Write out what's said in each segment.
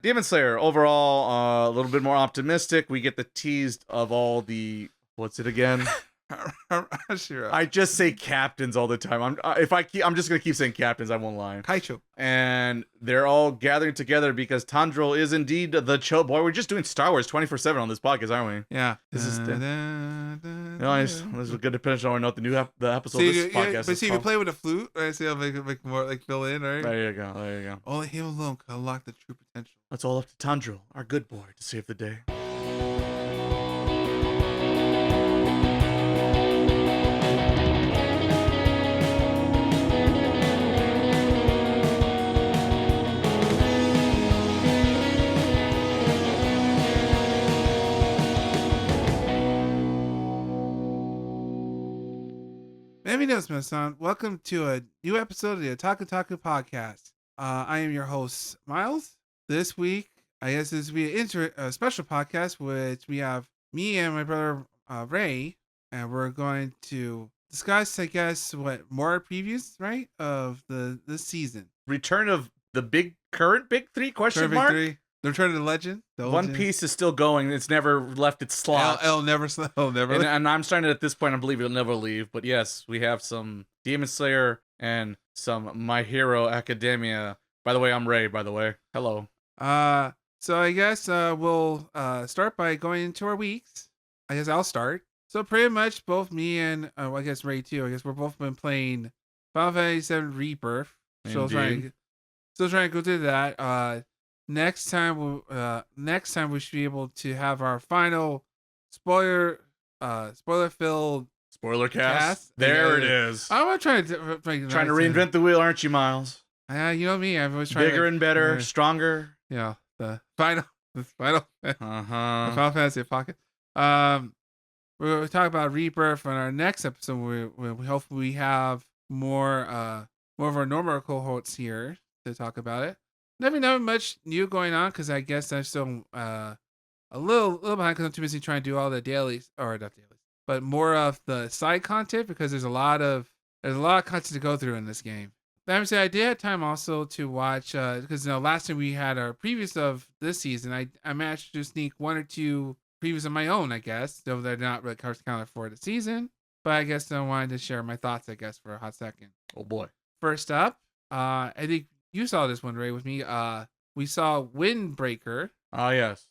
Demon Slayer, overall, a little bit more optimistic. We get the teased of all the... What's it again? Sure. I just say captains all the time. I'm just gonna keep saying captains. I won't lie. Kaicho. And they're all gathering together because Tandril is indeed the boy. We're just doing Star Wars 24/7 on this podcast, aren't we? Yeah. This is nice. This is a good depending on what the episode of this podcast but is see, if called. you play with a flute, right? See, I'll make more like fill in, right? There you go. Only him alone can unlock the true potential. It's all up to Tandril, our good boy, to save the day. San. Welcome to a new episode of the Otaku podcast. I am your host, Miles. This week, I guess this will be a special podcast, which we have me and my brother Ray, and we're going to discuss, I guess, what more previews, right, of this season. Return of the current big three question mark. The Return of the Legend. One Piece is still going. It's never left its slot. It'll never. And I'm starting to, at this point, I believe it'll never leave. But yes, we have some Demon Slayer and some My Hero Academia. By the way, I'm Ray, by the way. Hello. So I guess we'll start by going into our weeks. I guess I'll start. So pretty much both me and I guess Ray too. I guess we're both been playing Final Fantasy VII Rebirth. Still trying to go through that. Next time we should be able to have our final spoiler filled spoiler cast. There it is. I'm gonna trying to reinvent the wheel, aren't you, Miles? You know me. I'm always trying bigger and better, stronger. Yeah, the final Final Fantasy Pocket. We'll talk about Rebirth on our next episode. We hopefully have more of our normal cohorts here to talk about it. Never much new going on because I guess I'm still a little behind because I'm too busy trying to do all the dailies, or not dailies, but more of the side content because there's a lot of content to go through in this game. That said, I did have time also to watch because last time we had our previews of this season, I managed to sneak one or two previews of my own, I guess, though they're not really counted for the season. But I guess I wanted to share my thoughts, I guess, for a hot second. Oh boy! First up, I think you saw this one, Ray, with me. We saw Windbreaker. Oh, yes.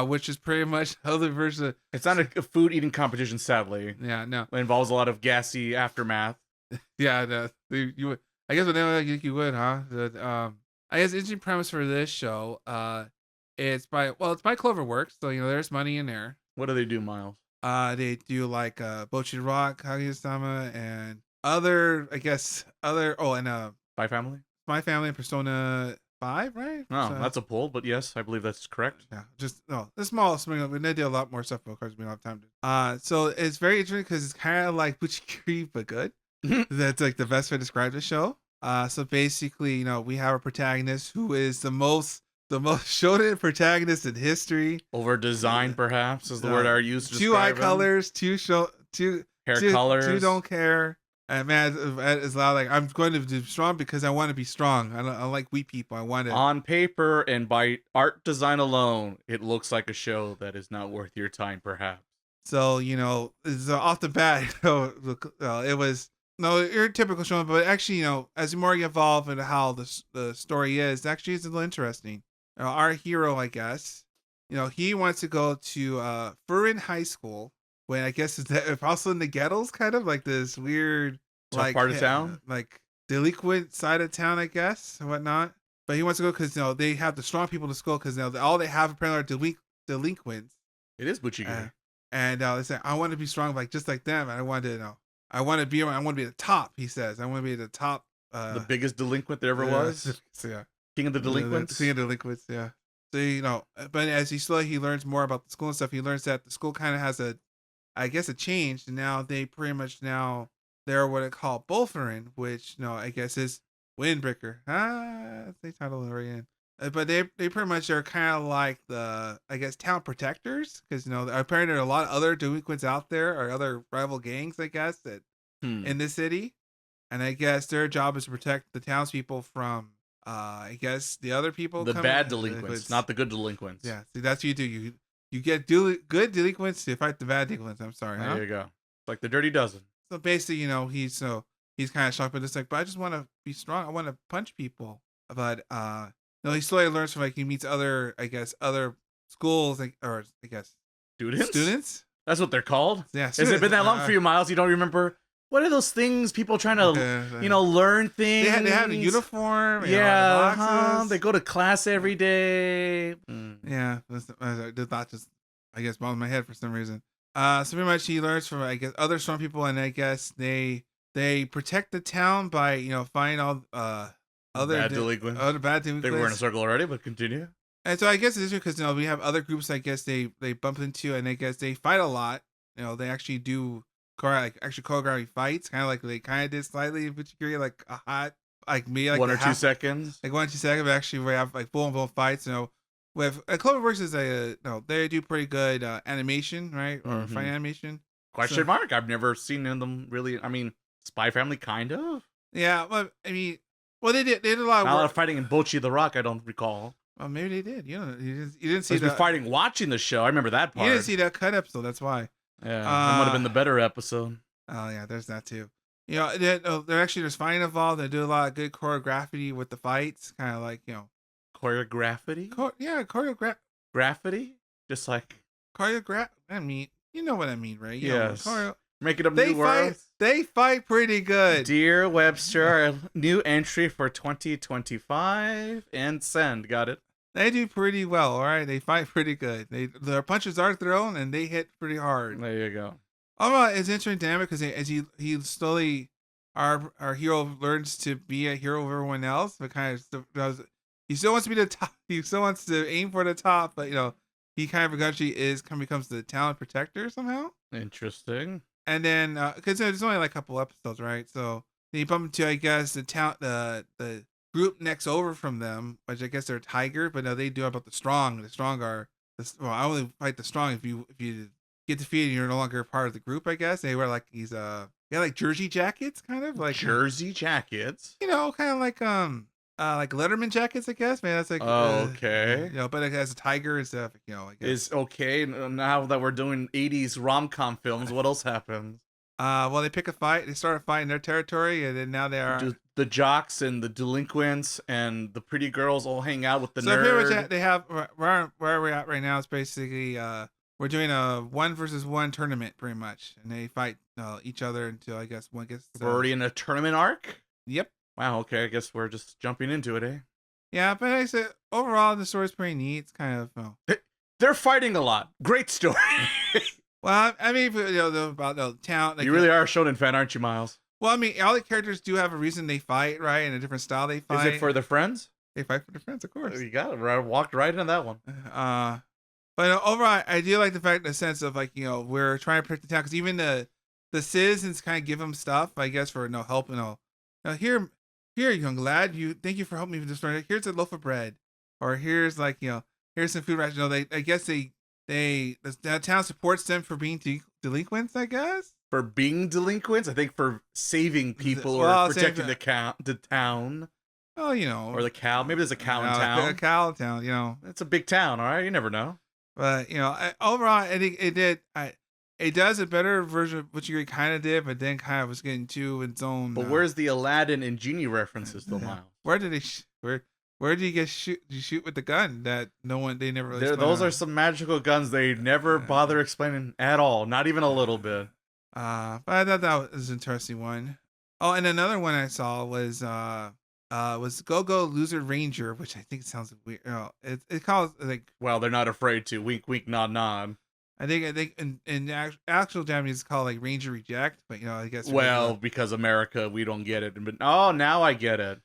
Which is pretty much other version. It's not a food eating competition, sadly. Yeah, no. It involves a lot of gassy aftermath. Yeah, you would. I guess you would, huh? I guess the interesting premise for this show. It's by Cloverworks, so there's money in there. What do they do, Miles? They do like Bocchi Rock, Kaguya-sama, and other. And Spy Family. My Family and Persona 5, right? Oh, so, that's a pull, but yes, I believe that's correct. Yeah, the small. They do a lot more stuff, but of course we don't have time to. So it's very interesting because it's kind of like Buchikiri, but good. That's like the best way to describe the show. So basically, we have a protagonist who is the most shonen protagonist in history. Over design, perhaps, is the word I used to describe 2 eye colors, 2 hair colors. 2 don't care. And man, it's loud. Like, I'm going to be strong because I want to be strong. I like weak people. I want to. On paper and by art design alone, it looks like a show that is not worth your time, perhaps. So it's off the bat, it was your typical show, but actually, as the more you evolve into how the story is, actually it's a little interesting. Our hero, I guess, he wants to go to Furin High School. When I guess it's also in the ghettos, kind of like this weird, tough part of town, like delinquent side of town, I guess, and whatnot. But he wants to go because they have the strong people to school because all they have apparently are delinquents. It is Buchikiri. And they say, I want to be strong, just like them. And I want to, I want to be the top. He says, I want to be the top, the biggest delinquent there ever was. Yeah, king of the delinquents. King of the delinquents. Yeah. So but as he learns more about the school and stuff, he learns that the school kind of has a change, and now they pretty much they're what I call Bolferin, which I guess is Windbreaker. They title it right in. But they pretty much are kind of like the town protectors because apparently there are a lot of other delinquents out there or other rival gangs I guess that in the city, and I guess their job is to protect the townspeople from I guess the other people, the bad delinquents, not the good delinquents. Yeah, see, that's what you do. You get good delinquents to fight the bad delinquents. I'm sorry, huh? There you go. It's like the Dirty Dozen. So basically, he's kind of shocked, but it's like, but I just want to be strong. I want to punch people. But he slowly learns from, like, he meets other schools, like, or I guess students. That's what they're called. Yeah. Has it been that long for you, Miles? You don't remember? What are those things? People trying to, learn things. They have a uniform. Yeah, they go to class every day. Yeah, the thought just, I guess, bombed my head for some reason. So pretty much he learns from, I guess, other strong people, and I guess they protect the town by finding all other bad delinquents. Other bad I delinquents. think we're in a circle already, but continue. And so I guess it's because we have other groups. I guess they bump into, and I guess they fight a lot. They actually do choreography fights, kind of like they kind of did slightly, but you create like a hot, like maybe like 1 or 2 seconds, like 1 or 2 seconds. But actually, we have like full fights. With Cloverworks is they do pretty good animation, right, or fight animation. Question mark? I've never seen them really. I mean, Spy Family, kind of. Yeah, well, I mean, they did a lot of work. A lot of fighting in Bocchi the Rock. I don't recall. Well, maybe they did. You didn't see the fighting watching the show. I remember that part. You didn't see that cut episode. That's why. Yeah, that might have been the better episode. Oh yeah, there's that too. They're actually there's fighting involved. They do a lot of good choreography with the fights, kind of like choreography. Graffiti, just like choreograph. I mean, you know what I mean, right? Yes. Make it up new words. They fight pretty good. Dear Webster, new entry for 2025 and send. Got it. They do pretty well, all right? They fight pretty good. Their punches are thrown, and they hit pretty hard. There you go. Overall, it's interesting dynamic because as he slowly, our hero learns to be a hero of everyone else, but kind of he still wants to be the top. He still wants to aim for the top, but he kind of eventually becomes the talent protector somehow. Interesting. And then because there's only like a couple episodes, right? So they bump into, I guess, the group next over from them, which I guess they're Tiger, but no, they do about the strong. The strong are I only fight the strong if you get defeated, you're no longer part of the group. I guess they wear like these like jersey jackets, kind of like jersey jackets. Kind of like Letterman jackets, I guess. Man, that's like okay. But it has a tiger and stuff. I guess. Is okay now that we're doing 80s rom-com films. What else happens? Well, they pick a fight. They start a fight in their territory, and then now they are the jocks and the delinquents and the pretty girls all hang out with the nerd. So pretty much they have where we're at right now is basically we're doing a 1 versus 1 tournament, pretty much, and they fight each other until I guess one gets. We're already in a tournament arc. Yep. Wow. Okay. I guess we're just jumping into it, eh? Yeah, but I said overall the story's pretty neat. It's kind of they're fighting a lot. Great story. Well, I mean, about the town. Like, you really are a Shonen fan, aren't you, Miles? Well, I mean, all the characters do have a reason they fight, right? And a different style they fight. Is it for their friends? They fight for their friends, of course. You got it. I walked right into that one. But overall, I do like the fact, the sense of like, we're trying to protect the town, because even the citizens kind of give them stuff, I guess, for no help. Here, young lad, thank you for helping me with this story. Here's a loaf of bread, or here's like, here's some food rations. I guess the town supports them for being delinquents, I guess. For being delinquents? I think for saving people or protecting the town. Oh, or the cow. Maybe there's a cow in town. A cow in town, It's a big town, all right? You never know. But, overall, I think it does a better version of what you kind of did, but then kind of was getting to its own. But where's the Aladdin and Genie references, though, Miles? Where did where did you get shoot with the gun that they never really those are some magical guns they never bother explaining at all, not even a little bit. But I thought that was an interesting one. Oh, and another one I saw was Go Loser Ranger, which I think sounds weird. It calls like, well, they're not afraid to wink wink nod nod. I think in actual Japanese it's called like Ranger Reject, but I guess because America, we don't get it. But now I get it.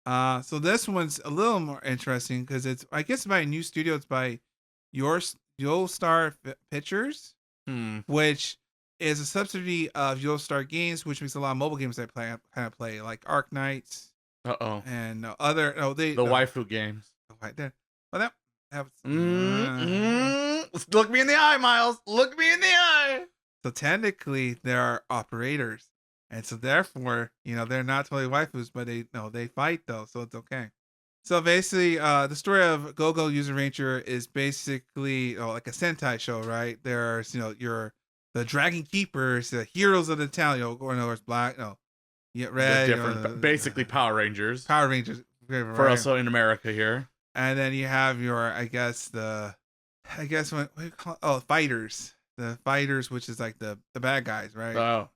So this one's a little more interesting because I guess by a new studio. It's by Star Pictures, which is a subsidiary of Star Games, which makes a lot of mobile games I play like Arc Knights. And other the waifu games. Look me in the eye, Miles. Look me in the eye. So technically, there are operators. And so therefore, they're not totally waifus, but they fight though, so it's okay. So basically, the story of Go-Go User Ranger is basically like a Sentai show, right? There's the Dragon Keepers, the heroes of the town. Or no, it's black. No, yeah, The red. different, basically Power Rangers. Power Rangers, For us in America here. And then you have your, what do you call it? Oh, fighters. The fighters, which is like the bad guys, right? Oh.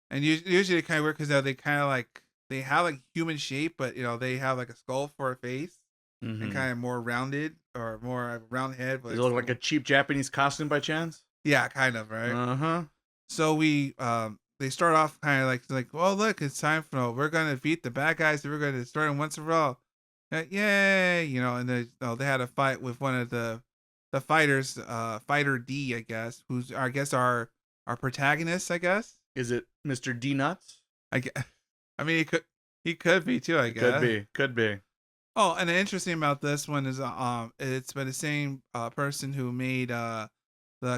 And usually they kind of work because they kind of like they have like human shape, but they have like a skull for a face and kind of more rounded or more round head. Does it look like a cheap Japanese costume by chance? Yeah, kind of, right? Uh-huh. So they start off kind of like, well, look, it's time for we're gonna beat the bad guys. We're gonna start them once for all. Yay! And they had a fight with one of the fighters, Fighter D, I guess, who's I guess our protagonist, I guess. Is it Mr. D Nuts? I mean, he could be too, I guess. Could be. Oh, and the interesting about this one is it's by the same person who made the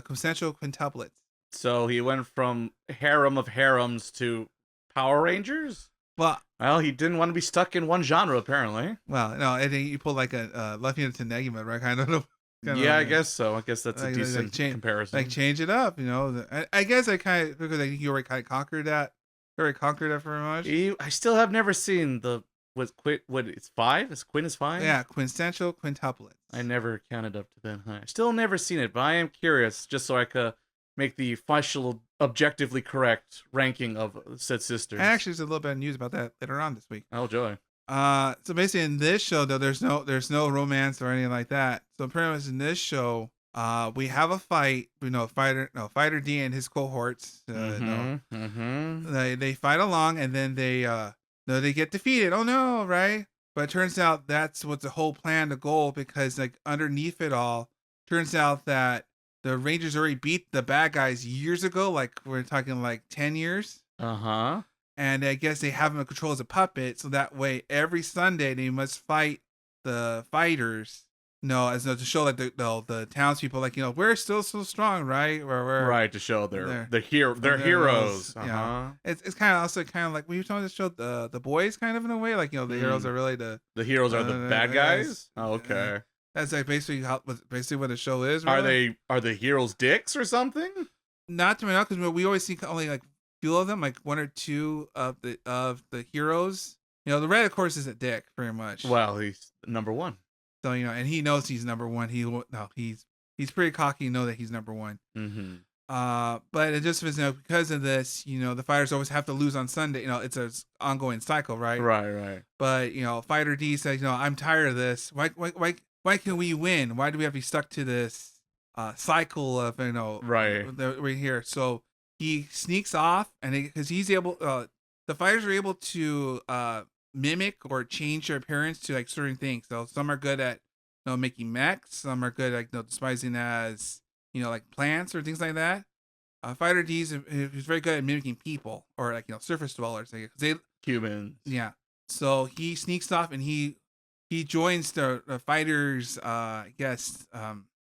Consensual Quintuplets. So he went from harem of harems to Power Rangers? Well, he didn't want to be stuck in one genre, apparently. Well, no, I think you pulled like a Left Hand to Negima, right? Kind of. Yeah, I guess so. I guess that's a decent comparison. Like change it up, I guess I kind of because I think you already kind of conquered that. You already conquered that very much. I still have never seen it's 5? Is Quinn is 5? Yeah, Quintessential Quintuplets. I never counted up to that high. Still never seen it, but I am curious, just so I could make the official, objectively correct ranking of said sisters. And actually, there's a little bit of news about that later on this week. Oh joy! So basically, in this show, though, there's no romance or anything like that. So pretty much in this show, we have a fight. Fighter D and his cohorts. They fight along, and then they get defeated. Oh no, right? But it turns out that's what the whole plan, the goal, because like underneath it all, turns out that the Rangers already beat the bad guys years ago. Like we're talking like 10 years. And I guess they have him in control as a puppet, so that way every Sunday they must fight the fighters. As to show that the townspeople, like we're still so strong, right? We're right to show they're heroes. It's kind of also kind of like we were talking to show the boys kind of in a way, like the heroes are really the heroes are the bad guys. Oh, okay. That's like basically what the show is. Really. Are the heroes dicks or something? Not to me, because we always see only like few of them, like one or two of the heroes. The red, of course, is a dick, very much. Well, he's number one. So and he knows he's number one. He's pretty cocky. Know that he's number one. But it just was because of this. The fighters always have to lose on Sunday. It's an ongoing cycle, right? Right. But Fighter D says, I'm tired of this. Why can we win? Why do we have to be stuck to this cycle of right we're here? So he sneaks off, and because he's able, the fighters are able to mimic or change their appearance to like certain things. So some are good at making mechs, some are good at disguising as like plants or things like that. Fighter D's is very good at mimicking people or like surface dwellers, like, they humans. Yeah. So he sneaks off and he joins the fighters. I guess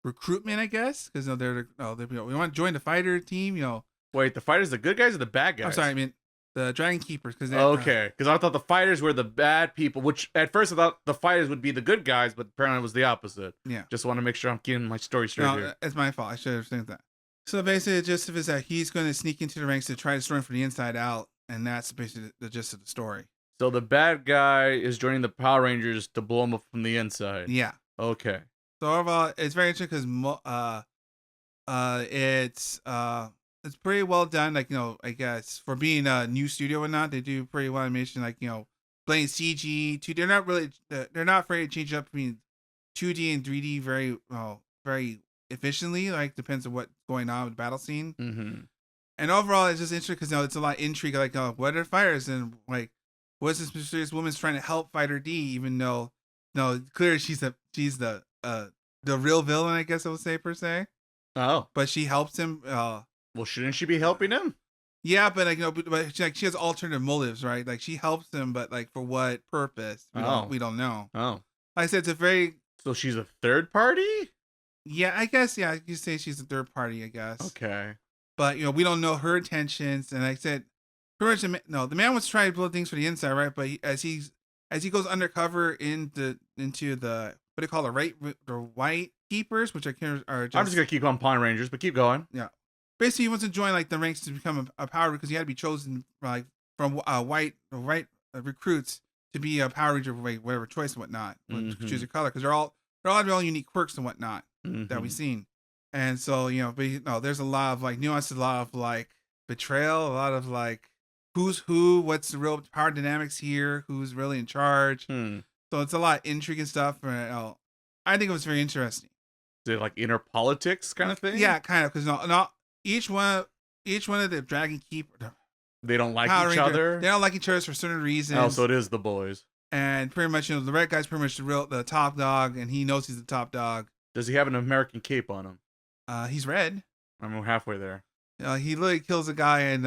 recruitment. I guess because we want to join the fighter team. Wait, the fighters the good guys or the bad guys? I'm sorry, I mean the Dragon Keepers. Because I thought the fighters were the bad people. Which at first I thought the fighters would be the good guys, but apparently it was the opposite. Yeah. Just want to make sure I'm getting my story straight here. It's my fault. I should have said that. So basically, the gist of it is that he's going to sneak into the ranks to try to destroy him from the inside out, and that's basically the gist of the story. So the bad guy is joining the Power Rangers to blow him up from the inside. Yeah. Okay. So overall, it's very interesting because it's pretty well done. Like I guess for being a new studio and not, they do pretty well animation. Like playing CG. They're not afraid to change up between 2D and 3D very efficiently. Like depends on what's going on with the battle scene. And overall, it's just interesting because it's a lot of intrigue. Like what are fighters and like what's this mysterious woman's trying to help Fighter D, even though clearly she's the real villain, I guess I would say per se. Oh, but she helps him. Well, shouldn't she be helping him? Yeah, but but she has alternative motives, right? Like she helps him, but like for what purpose? We don't know. Oh, like I said, it's a very. So she's a third party. Yeah, I guess. Yeah, you could say she's a third party. I guess. Okay. But we don't know her intentions, and like I said, pretty much the man was trying to blow things for the inside, right? But as he's as he goes undercover into the what do you call the white keepers, which are just. I'm just gonna keep on Pawn Rangers, but keep going. Yeah, basically he wants to join like the ranks to become a Power because he had to be chosen like from white recruits to be a Power Ranger, whatever choice and whatnot, choose your color because they're all have their own unique quirks and whatnot that we've seen, and so but there's a lot of like nuances, a lot of like betrayal, a lot of like who's who, what's the real power dynamics here, who's really in charge. So it's a lot of intrigue and stuff. I think it was very interesting. Is it like inner politics kind of thing? Yeah, kind of, because not each one of the Dragon Keeper, they don't like Power each Ranger, other. They don't like each other for certain reasons. Oh, so it is the boys. And pretty much, the red guy's pretty much the top dog, and he knows he's the top dog. Does he have an American cape on him? He's red. I'm halfway there. He literally kills a guy and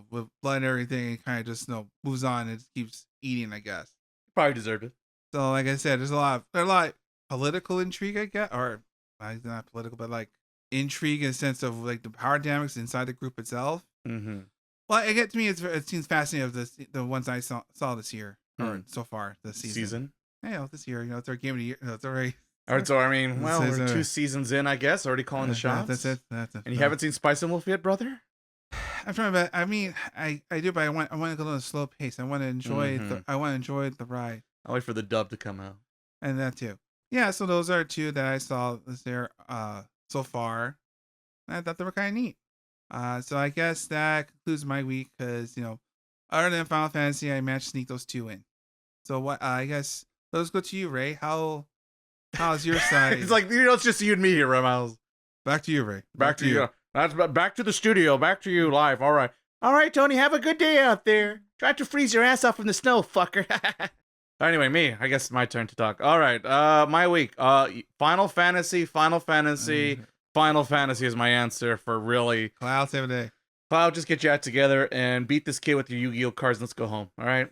with blood and everything, and kind of just moves on and keeps eating, I guess. Probably deserved it. So like I said, there's a lot of political intrigue, I guess, or not political, but like intrigue in the sense of like the power dynamics inside the group itself. Mm-hmm. Well, to me, it seems fascinating of the ones I saw this year or so far this season. Yeah, this year, it's our game of the year. It's already. All right, so I mean, well, we're 2 seasons in, I guess, already calling the shots. That's it. And you haven't seen Spice and Wolf yet, brother? I'm trying to. I mean, I do, but I want to go at a slow pace. I want to enjoy the ride. I'll wait for the dub to come out. And that too. Yeah, so those are 2 that I saw this year so far. And I thought they were kind of neat. So I guess that concludes my week because, other than Final Fantasy, I managed to sneak those 2 in. So what? I guess let's go to you, Ray. How's your side? It's like, it's just you and me here, Miles. Back to you, Ray. Back to you. That's back to the studio. Back to you live. All right, Tony. Have a good day out there. Try to freeze your ass off in the snow, fucker. Anyway, me. I guess it's my turn to talk. All right. My week. Final Fantasy. Final Fantasy is my answer for really. Cloud, save a day. Cloud, just get your act together and beat this kid with your Yu-Gi-Oh cards. And let's go home. All right.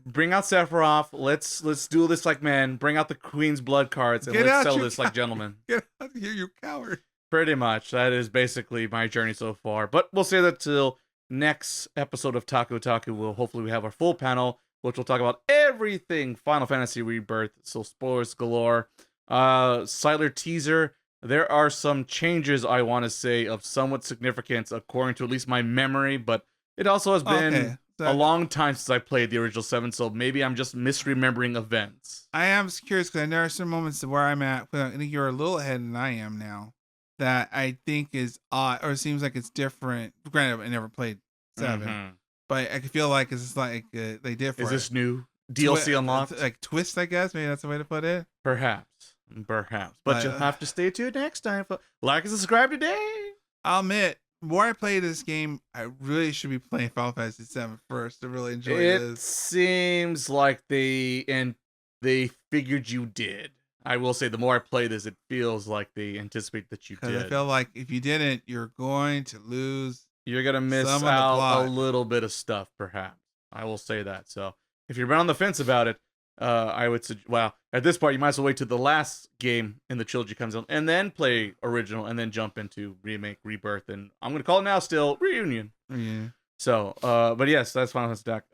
Bring out Sephiroth. Let's do this like men. Bring out the Queen's Blood cards and let's sell this like gentlemen. Get out of here, you coward. Pretty much. That is basically my journey so far. But we'll say that till next episode of Otaku. Hopefully we have our full panel, which will talk about everything Final Fantasy Rebirth. So spoilers galore. Slight teaser. There are some changes I want to say of somewhat significance according to at least my memory, but it also has been a long time since I played the original 7, so maybe I'm just misremembering events. I am curious because there are some moments where I'm at. I think you're a little ahead than I am now. That I think is odd, or seems like it's different. Granted, I never played 7, but I feel like it's like they differ. Is this new DLC unlocked? Like twist, I guess. Maybe that's the way to put it. Perhaps. But you'll have to stay tuned next time. Like and subscribe today. I'll admit, the more I play this game, I really should be playing Final Fantasy 7 first to really enjoy this. It seems like they figured you did. I will say, the more I play this, it feels like they anticipate that you did. I feel like if you didn't, you're going to lose. You're going to miss out a little bit of stuff, perhaps. I will say that. So if you've been on the fence about it, I would suggest, well, at this point, you might as well wait till the last game in the trilogy comes out and then play original and then jump into remake, Rebirth, and I'm going to call it now still Reunion. Yeah. So, but yes, that's Final Fantasy Doc.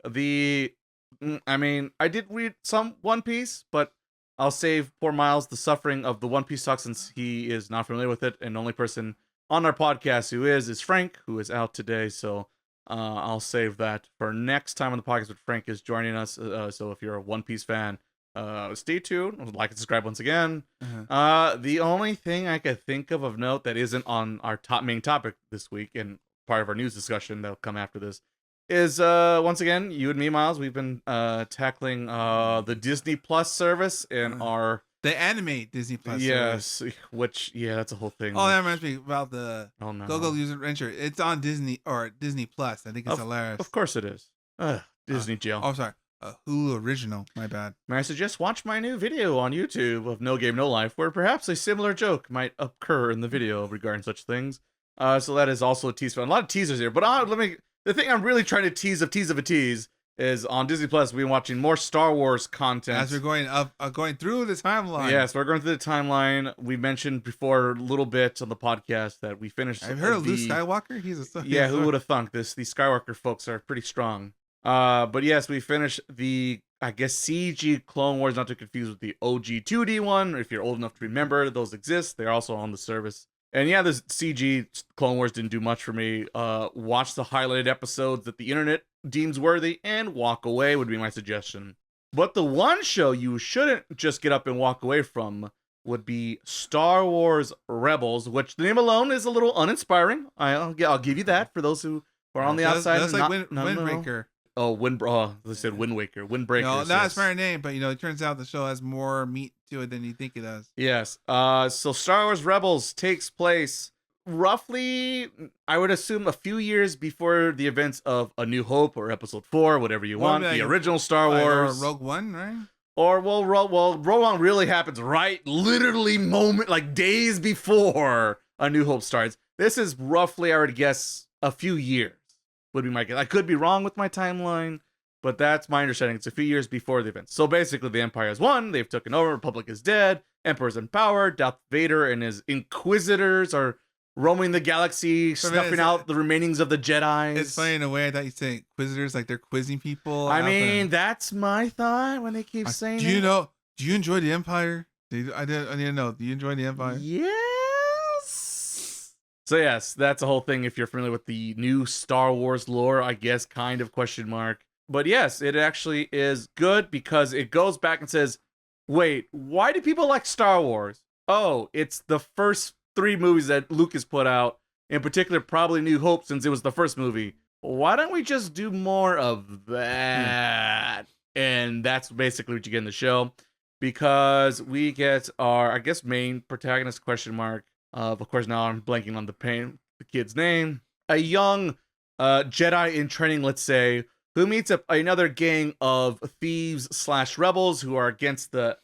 I did read some One Piece, but I'll save poor Miles the suffering of the One Piece talk since he is not familiar with it, and the only person on our podcast who is Frank, who is out today. So I'll save that for next time on the podcast. But Frank is joining us. So if you're a One Piece fan, stay tuned. Like and subscribe once again. The only thing I could think of note that isn't on our main topic this week and part of our news discussion that'll come after this is once again, you and me, Miles, we've been tackling the Disney Plus service and the anime Disney Plus service. Which that's a whole thing. Oh, that reminds me about the Go-Go User Adventure. It's on Disney or Disney Plus. I think it's hilarious. Of course it is. Disney jail. Oh, sorry. Hulu original. My bad. May I suggest watch my new video on YouTube of No Game No Life, where perhaps a similar joke might occur in the video regarding such things. So that is also a tease. A lot of teasers here, but the thing I'm really trying to tease of a tease is on Disney Plus. We've been watching more Star Wars content as we're going through the timeline. Yes, we're going through the timeline. We mentioned before a little bit on the podcast that we finished. I've heard of Luke Skywalker. Who would have thunk this? These Skywalker folks are pretty strong. But yes, we finished the I guess, CG Clone Wars, not to confuse with the OG 2D one. If you're old enough to remember, those exist. They're also on the service. And yeah, this CG Clone Wars didn't do much for me. Watch the highlighted episodes that the internet deems worthy and walk away would be my suggestion. But the one show you shouldn't just get up and walk away from would be Star Wars Rebels, which the name alone is a little uninspiring. I'll give you that for those who are on the outside. That's like Windbreaker. Oh, they said Wind Waker. Windbreaker. No, that's my name, but it turns out the show has more meat to it than you think it does. Yes. So Star Wars Rebels takes place roughly, I would assume, a few years before the events of A New Hope or Episode 4, whatever you want. The original Star Wars. Or Rogue One, right? Or Rogue One really happens literally days before A New Hope starts. This is roughly, I would guess, a few years would be my guess. I could be wrong with my timeline, but that's my understanding. It's a few years before the event. So basically, the Empire has won. They've taken over. Republic is dead. Emperor's in power. Darth Vader and his Inquisitors are roaming the galaxy, snuffing out the remainings of the Jedis. It's funny in a way that you say Inquisitors, like they're quizzing people. I mean, that's my thought when they keep saying Do you enjoy the Empire? I didn't know. Do you enjoy the Empire? Yes. So yes, that's the whole thing. If you're familiar with the new Star Wars lore, I guess, kind of question mark. But yes, it actually is good because it goes back and says, wait, why do people like Star Wars? Oh, it's the first 3 movies that Lucas put out, in particular, probably New Hope, since it was the first movie. Why don't we just do more of that? And that's basically what you get in the show, because we get our, I guess, main protagonist, question mark. Of course, now I'm blanking on the kid's name. A young Jedi in training, let's say, who meets up another gang of thieves/rebels who are against the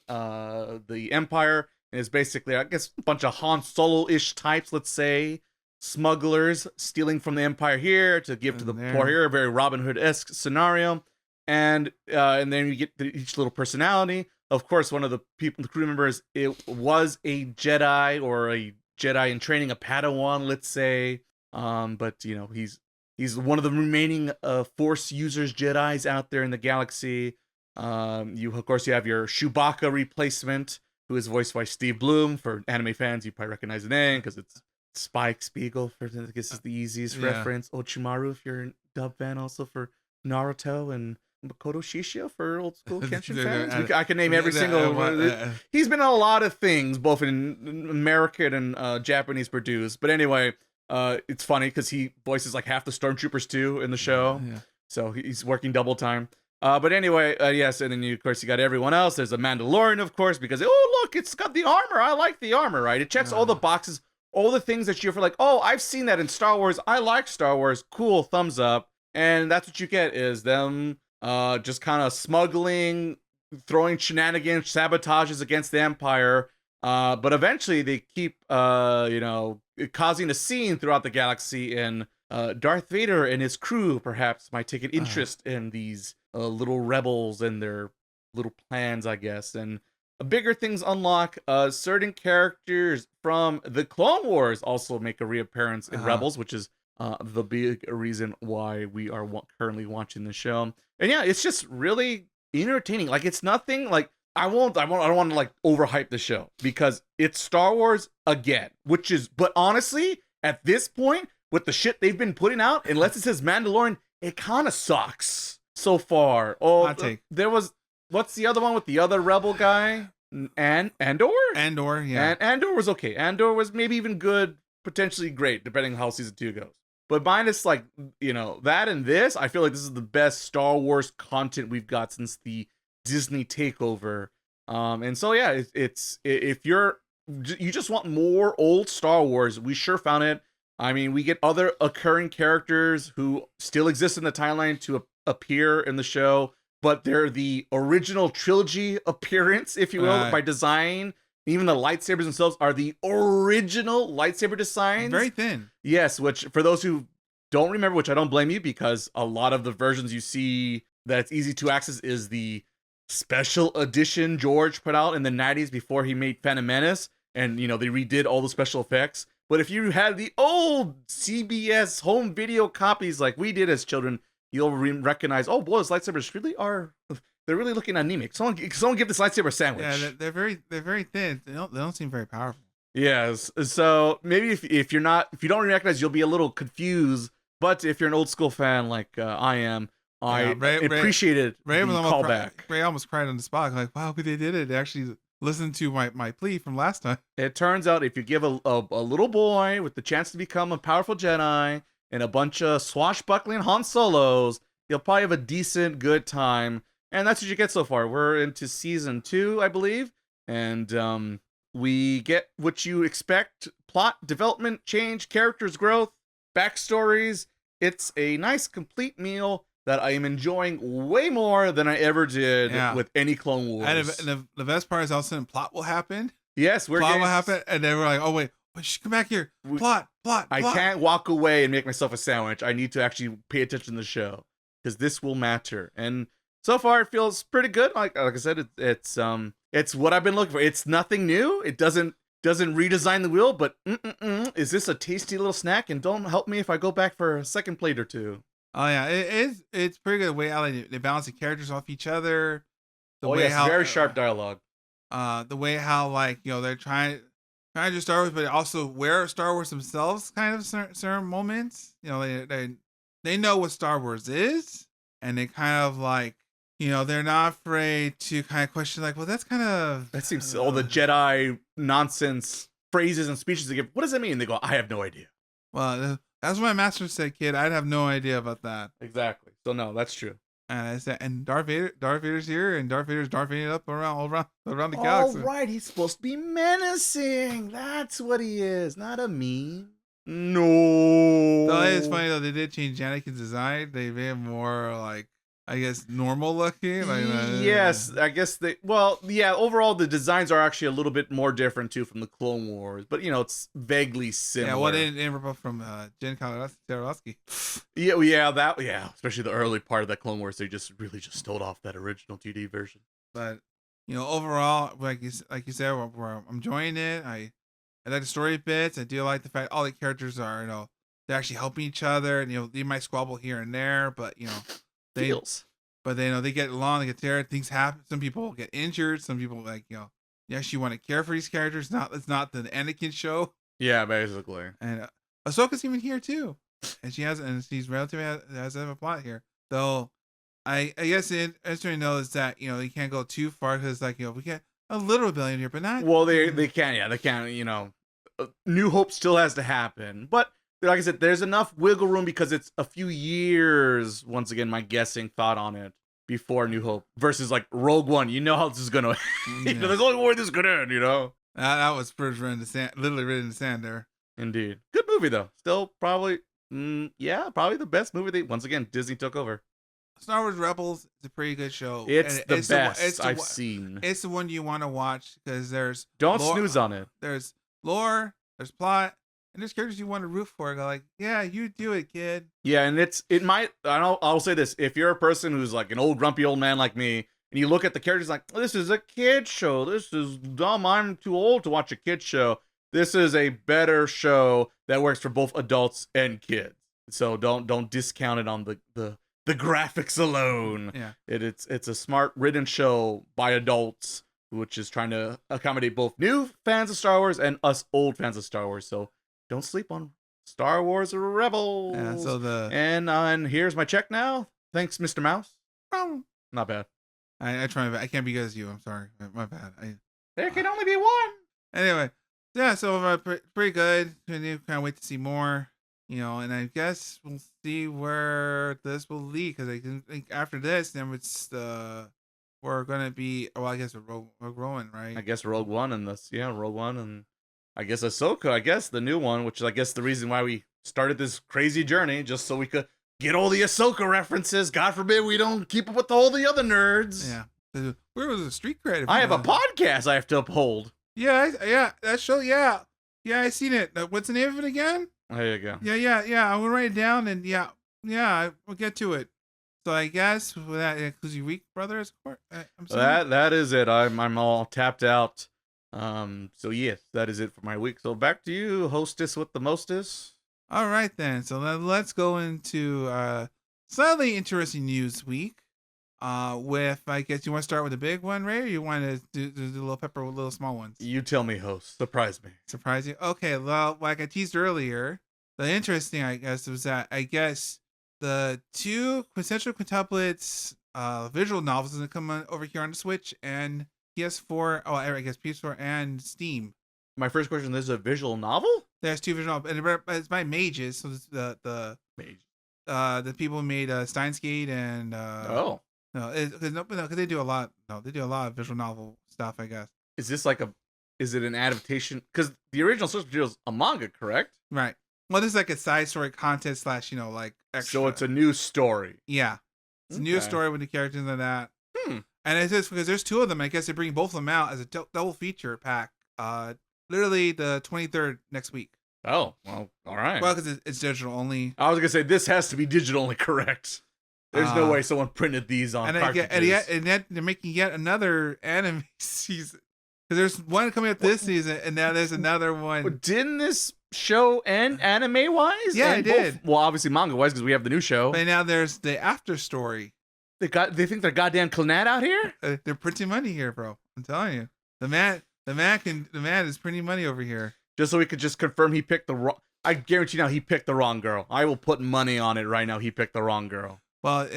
Empire, and is basically, I guess, a bunch of Han Solo-ish types, let's say, smugglers stealing from the Empire here to give to the poor here, a very Robin Hood-esque scenario, and then you get each little personality. Of course, one of the people, the crew members, it was a Jedi or a Jedi in training, a Padawan, let's say, but he's one of the remaining Force users, Jedis out there in the galaxy. Of course, you have your Chewbacca replacement, who is voiced by Steve Bloom. For anime fans, you probably recognize the name because it's Spike Spiegel. I guess is the easiest reference. Ochimaru, if you're a dub fan, also for Naruto, and Makoto Shishio for old school Kenshin fans. I can name every single one. He's been in a lot of things, both in American and Japanese produced. But anyway, it's funny because he voices like half the Stormtroopers too in the show. Yeah. So he's working double time. But anyway, yes, and then of course you got everyone else. There's a Mandalorian, of course, because look, it's got the armor. I like the armor, right? It checks all the boxes, all the things that you're for like, I've seen that in Star Wars. I like Star Wars. Cool, thumbs up. And that's what you get is them just kind of smuggling, throwing shenanigans, sabotages against the Empire. But eventually they keep, causing a scene throughout the galaxy, and Darth Vader and his crew perhaps might take an interest in these little rebels and their little plans, I guess. And bigger things unlock. Certain characters from the Clone Wars also make a reappearance in Rebels, which is the big reason why we are currently watching the show. And yeah, it's just really entertaining. Like, it's nothing like I don't want to like overhype the show because it's Star Wars again, but honestly, at this point, with the shit they've been putting out, unless it says Mandalorian, it kind of sucks so far. There was, what's the other one with the other rebel guy? Andor? Andor, yeah. And Andor was okay. Andor was maybe even good, potentially great, depending on how season 2 goes. But minus that and this, I feel like this is the best Star Wars content we've got since the Disney takeover. And so yeah, it's if you just want more old Star Wars, we sure found it. I mean, we get other occurring characters who still exist in the timeline to appear in the show, but they're the original trilogy appearance, if you will, by design. Even the lightsabers themselves are the original lightsaber designs. Very thin. Yes, which for those who don't remember, which I don't blame you, because a lot of the versions you see that's easy to access is the special edition George put out in the 90s before he made Phantom Menace, and they redid all the special effects. But if you had the old CBS home video copies like we did as children, you'll recognize, oh boy, those lightsabers really are they're really looking anemic. Someone give this lightsaber a sandwich. Yeah, they're very thin. They don't seem very powerful. Yes. So maybe if you don't recognize, you'll be a little confused. But if you're an old school fan like I am, I appreciated the callback. Ray almost cried on the spot. Like, wow, they did it. They actually listened to my plea from last time. It turns out if you give a little boy with the chance to become a powerful Jedi and a bunch of swashbuckling Han Solos, you'll probably have a decent, good time. And that's what you get so far. We're into season 2, I believe. And we get what you expect: plot development, change, characters growth, backstories. It's a nice, complete meal that I am enjoying way more than I ever did with any Clone Wars. And the best part is all of a sudden plot will happen. Yes, plot will happen, and then we're like, oh wait, come back here. Plot. I can't walk away and make myself a sandwich. I need to actually pay attention to the show because this will matter. And so far, it feels pretty good. Like I said, it's what I've been looking for. It's nothing new. It doesn't redesign the wheel, but is this a tasty little snack? And don't help me if I go back for a second plate or two. Oh yeah, it's pretty good the way how they balance the characters off each other. Very sharp dialogue. The way how they're trying to do Star Wars, but also aware Star Wars themselves, kind of certain moments. They know what Star Wars is, and they kind of they're not afraid to kind of question that seems all the Jedi nonsense phrases and speeches they give. What does that mean? They go, I have no idea. Well, that's what my master said, kid. I'd have no idea about that. Exactly. So no, that's true. And I said, and Darth Vader's here, and Darth Vader's Darthing up around the galaxy. Oh right, he's supposed to be menacing. That's what he is, not a meme. No. So it's funny though. They did change Anakin's design. They made him more I guess normal looking. Yes, I guess overall the designs are actually a little bit more different too from the Clone Wars, but it's vaguely similar. Yeah, they didn't rip off from Jen Karowski. Especially the early part of that Clone Wars, they just stole off that original 2D version. But overall, like you said, I'm enjoying it. I like the story bits. I do like the fact all the characters are they're actually helping each other, and they might squabble here and there, but they get along, they get there, things happen. Some people get injured, some people you actually want to care for these characters. It's not the Anakin show. Yeah, basically. And Ahsoka's even here too, and she's relatively has a plot here. Though I guess the interesting to know is that they can't go too far because we get a little rebellion here, but not. Well, they can't. New Hope still has to happen, but. Like I said, there's enough wiggle room because it's a few years, once again, my guessing thought on it, before New Hope versus Rogue One. You know how this is going to end. There's only one way this is going to end, That was first written in the sand, literally written in the sand there. Indeed. Good movie, though. Still probably the best movie once again, Disney took over. Star Wars Rebels is a pretty good show. It's the best I've seen. It's the one you want to watch because there's Don't snooze on it. There's lore, there's plot, and there's characters you want to root for. Go yeah, you do it, kid. Yeah, and I'll say this: if you're a person who's an old grumpy old man like me, and you look at the characters this is a kid show. This is dumb. I'm too old to watch a kid show. This is a better show that works for both adults and kids. So don't discount it on the graphics alone. Yeah, it's a smart written show by adults, which is trying to accommodate both new fans of Star Wars and us old fans of Star Wars. So. Don't sleep on Star Wars Rebels. Yeah, so and here's my check now. Thanks, Mr. Mouse. Not bad. I try. I can't be good as you. I'm sorry. My bad. There can only be one. Anyway, yeah. So pretty good. Kind of wait to see more. And I guess we'll see where this will lead because I think after this, then we're gonna be. Well, I guess Rogue One, right? I guess Rogue One and Rogue One and. I guess Ahsoka, the new one, which is, I guess, the reason why we started this crazy journey, just so we could get all the Ahsoka references. God forbid we don't keep up with all the other nerds. Yeah. Where was the street cred? I have a podcast I have to uphold. Yeah, that show, yeah. Yeah, I seen it. What's the name of it again? There you go. Yeah. I will write it down, and we'll get to it. So I guess with that includes your week, brother. That is it. I'm all tapped out. So yes, that is it for my week. So back to you, hostess with the mostest. All right then. So let's go into slightly interesting news week. With I guess you want to start with the big one, Ray, or you want to do the little pepper with little small ones? You tell me, host. Surprise me. Surprise you? Okay, well, like I teased earlier, the interesting I guess was that I guess the two quintessential quintuplets visual novels is gonna come on over here on the Switch and PS4. Oh, I guess PS4 and Steam. My first question: this is a visual novel? There's two visual novels, and it's by Mages. So it's the people who made Steins Gate and oh. No, because they do a lot. No, they do a lot of visual novel stuff, I guess. Is this like is it an adaptation? Because the original source material is a manga, correct? Right. Well, this is like a side story content / like extra. So it's a new story. Yeah. It's a new story with the characters and that. And it's just because there's two of them. I guess they're bringing both of them out as a double feature pack. Literally the 23rd next week. Oh, well, all right. Well, because it's digital only. I was going to say, this has to be digital only correct. There's no way someone printed these on cartridges. And yet they're making yet another anime season. Because there's one coming up this season, and now there's another one. But didn't this show end anime-wise? Yeah, it did. Well, obviously manga-wise, because we have the new show. But now there's the after story. They think they're goddamn Clannad out here? They're printing money here, bro. I'm telling you. The man is printing money over here. Just so we could just confirm he picked the wrong... I guarantee now he picked the wrong girl. I will put money on it right now he picked the wrong girl. Well,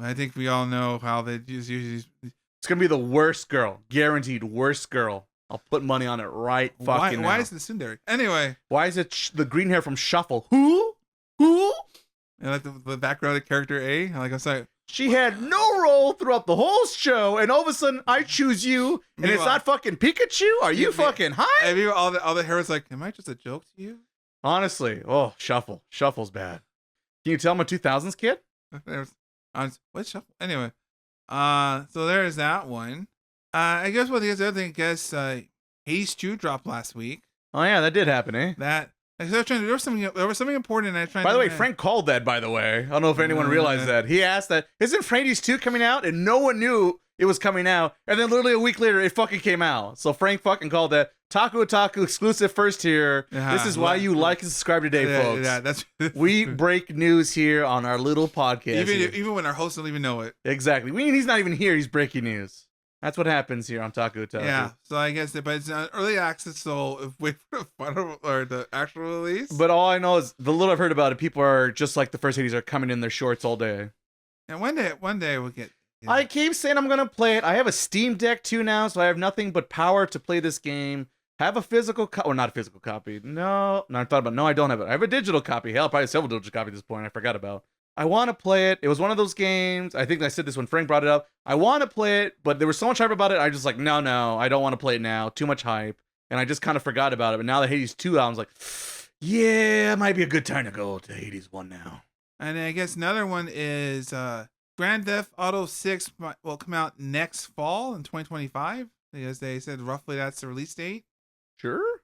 I think we all know how they usually... It's going to be the worst girl. Guaranteed worst girl. I'll put money on it right fucking now. Why is it Tsundere? Anyway. Why is it the green hair from Shuffle? Who? And like the background of character A? Like I'm sorry. She had no role throughout the whole show, and all of a sudden I choose you, and it's not fucking Pikachu? Are you fucking high? And all the heroes like, am I just a joke to you? Honestly. Oh, Shuffle. Shuffle's bad. Can you tell I'm a 2000s kid? What Shuffle? Anyway. So there's that one. I guess what the other thing, Hades 2 dropped last week. Oh yeah, that did happen, eh? There was something important. By the way, Frank called that. By the way, I don't know if anyone realized that. He asked that. Isn't Hades 2 coming out? And no one knew it was coming out. And then literally a week later, it fucking came out. So Frank fucking called that. Otaku exclusive first here. This is why you like and subscribe today, folks. Yeah, that's we break news here on our little podcast. Even when our hosts don't even know it. Exactly. He's not even here. He's breaking news. That's what happens here on Otaku. Yeah. So I guess, but it's early access. So wait for the final or the actual release. But all I know is the little I've heard about it. People are just like the first Hades are coming in their shorts all day. And one day we'll get. Yeah. I keep saying I'm gonna play it. I have a Steam Deck too now, so I have nothing but power to play this game. Have a physical or not a physical copy. No, I thought about it. No, I don't have it. I have a digital copy. Hell, probably several digital copies at this point. I forgot about. I want to play it. It was one of those games. I think I said this when Frank brought it up. I want to play it, but there was so much hype about it. I just like, no, I don't want to play it now. Too much hype. And I just kind of forgot about it. But now that Hades 2 out, I was like, yeah, it might be a good time to go to Hades 1 now. And I guess another one is Grand Theft Auto 6 will come out next fall in 2025. Because they said roughly that's the release date. Sure.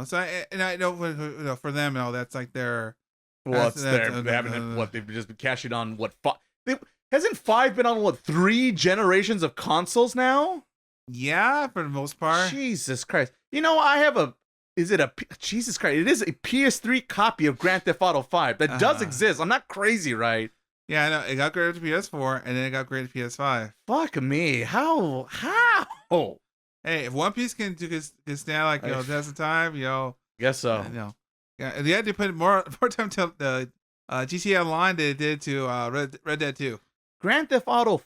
So I know for them, that's like their... Well, they've just been cashing on hasn't 5 been on 3 generations of consoles now? Yeah, for the most part. Jesus Christ. I have Jesus Christ, it is a PS3 copy of Grand Theft Auto 5 that does exist. I'm not crazy, right? Yeah, I know. It got graded to PS4 and then it got graded to PS5. Fuck me. How? Hey, if One Piece can stand like test of time, guess so. Yeah, they had to put more time to the GTA Online than it did to Red Dead 2. Grand Theft Auto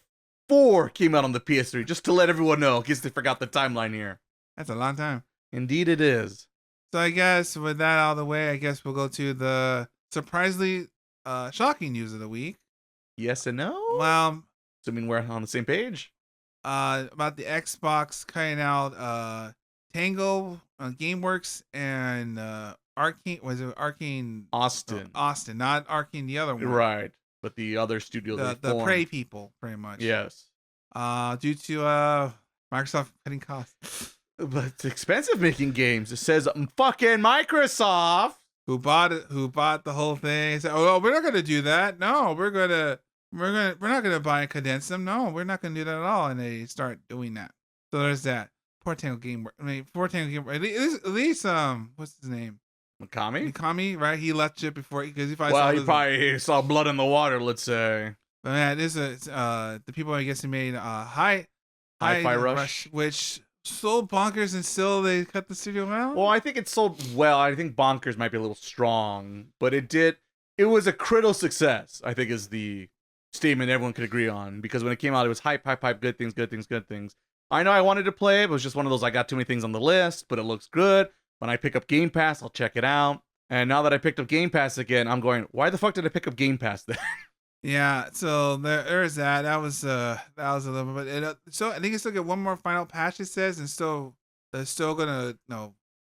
4 came out on the PS3, just to let everyone know, in case they forgot the timeline here. That's a long time. Indeed it is. So I guess with that out of the way, I guess we'll go to the surprisingly shocking news of the week. Yes and no? Well, assuming we're on the same page. About the Xbox cutting out Tango, GameWorks, and Arcane. Was it Arcane? Austin, not Arcane, the other one. Right, but the other studio. The Prey people, pretty much. Yes. Due to Microsoft cutting costs. But it's expensive making games. It says fucking Microsoft. Who bought the whole thing? Said, "Oh, we're not gonna do that. No, we're not gonna buy and condense them. No, we're not gonna do that at all." And they start doing that. So there's that. Poor Tango Game. At least what's his name? Mikami, right? He left shit before he probably saw blood in the water. Let's say. But man, this is the people I guess who made Hi-Fi Rush, which sold bonkers, and still they cut the studio out. Well, I think it sold well. I think bonkers might be a little strong, but it did. It was a critical success, I think, is the statement everyone could agree on, because when it came out, it was hype, good things, good things, good things. I know I wanted to play it, but it was just one of those, I got too many things on the list, but it looks good. When I pick up Game Pass, I'll check it out. And now that I picked up Game Pass again, I'm going, why the fuck did I pick up Game Pass then? Yeah, so there's that. That was a little bit. So I think you still get one more final patch. It says, and they're still gonna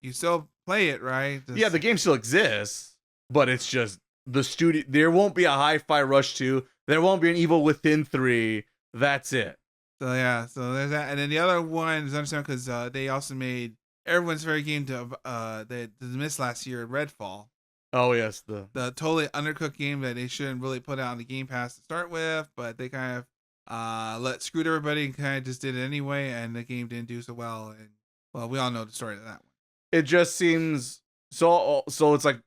you still play it, right? Yeah, the game still exists, but it's just the studio. There won't be a Hi-Fi Rush 2. There won't be an Evil Within 3. That's it. So yeah, so there's that, and then the other one is understandable because they also made everyone's favorite game to they missed last year, Redfall. Oh yes, the totally undercooked game that they shouldn't really put out on the Game Pass to start with, but they kind of screwed everybody and kind of just did it anyway, and the game didn't do so well. And well, we all know the story of that one. It just seems so. It's like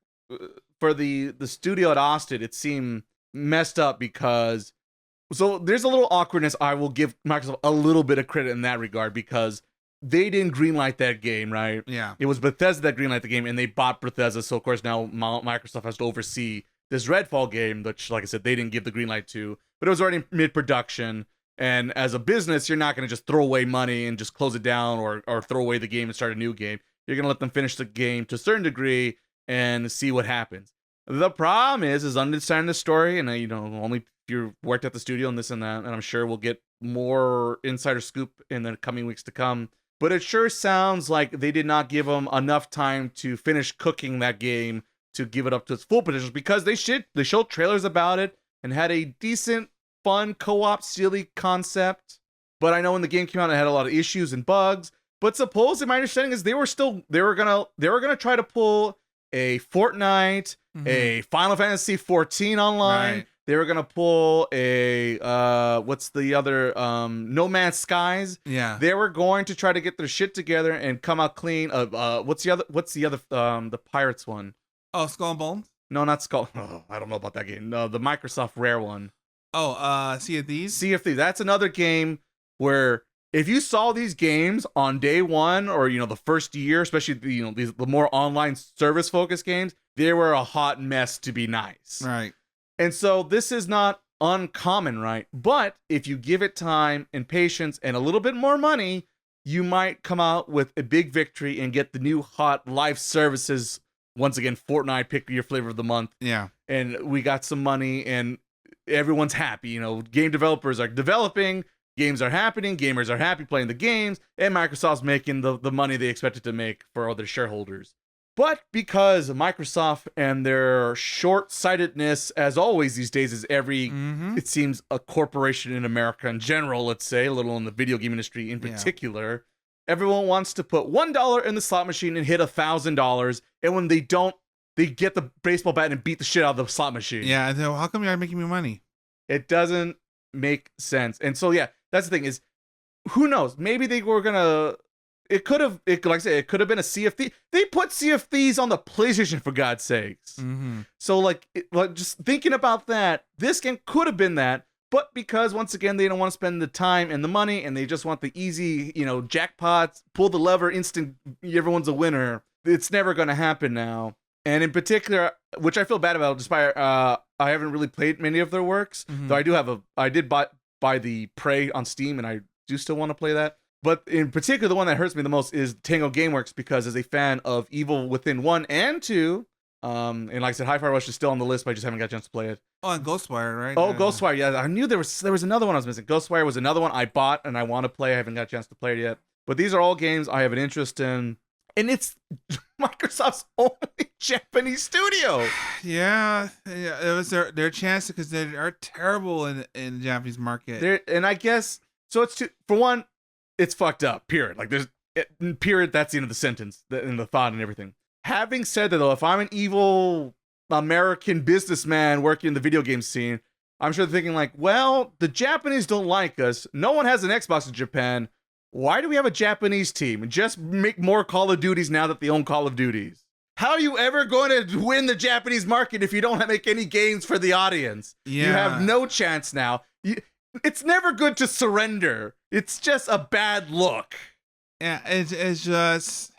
for the studio at Austin, it seemed messed up because there's a little awkwardness. I will give Microsoft a little bit of credit in that regard because they didn't greenlight that game, right? Yeah. It was Bethesda that greenlighted the game, and they bought Bethesda. So, of course, now Microsoft has to oversee this Redfall game, which, like I said, they didn't give the green light to. But it was already mid-production. And as a business, you're not going to just throw away money and just close it down or throw away the game and start a new game. You're going to let them finish the game to a certain degree and see what happens. The problem is understanding the story. And, only if you worked at the studio and this and that. And I'm sure we'll get more insider scoop in the coming weeks to come. But it sure sounds like they did not give them enough time to finish cooking that game to give it up to its full potential, because they showed trailers about it and had a decent, fun co-op silly concept. But I know when the game came out, it had a lot of issues and bugs. But supposedly, my understanding is they were gonna try to pull a Fortnite, a Final Fantasy 14 online. Right. They were gonna pull a what's the other No Man's Skies. Yeah. They were going to try to get their shit together and come out clean. What's the other the Pirates one? Oh, Skull and Bones? No, not Skull. Oh, I don't know about that game. No, the Microsoft Rare one. Oh, Sea of Thieves? Sea of Thieves. That's another game where if you saw these games on day one or the first year, especially the more online service focused games, they were a hot mess to be nice. Right. And so this is not uncommon, right? But if you give it time and patience and a little bit more money, you might come out with a big victory and get the new hot live services. Once again, Fortnite, pick your flavor of the month. Yeah. And we got some money and everyone's happy. Game developers are developing, games are happening, gamers are happy playing the games, and Microsoft's making the money they expected to make for other shareholders. But because Microsoft and their short-sightedness, as always these days, is it seems a corporation in America in general, let's say, a little in the video game industry in particular, everyone wants to put $1 in the slot machine and hit $1,000, and when they don't, they get the baseball bat and beat the shit out of the slot machine. Yeah, so how come you're making me money? It doesn't make sense. And so, yeah, that's the thing is, who knows? Maybe they were gonna... It could have been a Sea of Thieves. They put Sea of Thieves on the PlayStation, for God's sakes. Mm-hmm. So, just thinking about that, this game could have been that, but because, once again, they don't want to spend the time and the money, and they just want the easy, jackpots, pull the lever, instant, everyone's a winner. It's never going to happen now. And in particular, which I feel bad about, despite I haven't really played many of their works, though I did buy the Prey on Steam, and I do still want to play that. But in particular, the one that hurts me the most is Tango Gameworks, because as a fan of Evil Within 1 and 2, and like I said, Hi-Fi Rush is still on the list, but I just haven't got a chance to play it. Oh, and Ghostwire, right? Oh, Ghostwire, yeah. I knew there was another one I was missing. Ghostwire was another one I bought and I want to play. I haven't got a chance to play it yet. But these are all games I have an interest in. And it's Microsoft's only Japanese studio. Yeah, it was their chance, because they are terrible in the Japanese market. And I guess, so it's for one, it's fucked up, period. Period, that's the end of the sentence, and the thought and everything. Having said that, though, if I'm an evil American businessman working in the video game scene, I'm sure they're thinking well, the Japanese don't like us. No one has an Xbox in Japan. Why do we have a Japanese team? And just make more Call of Duties now that they own Call of Duties. How are you ever going to win the Japanese market if you don't make any games for the audience? Yeah. You have no chance now. It's never good to surrender. It's just a bad look. Yeah, it's just,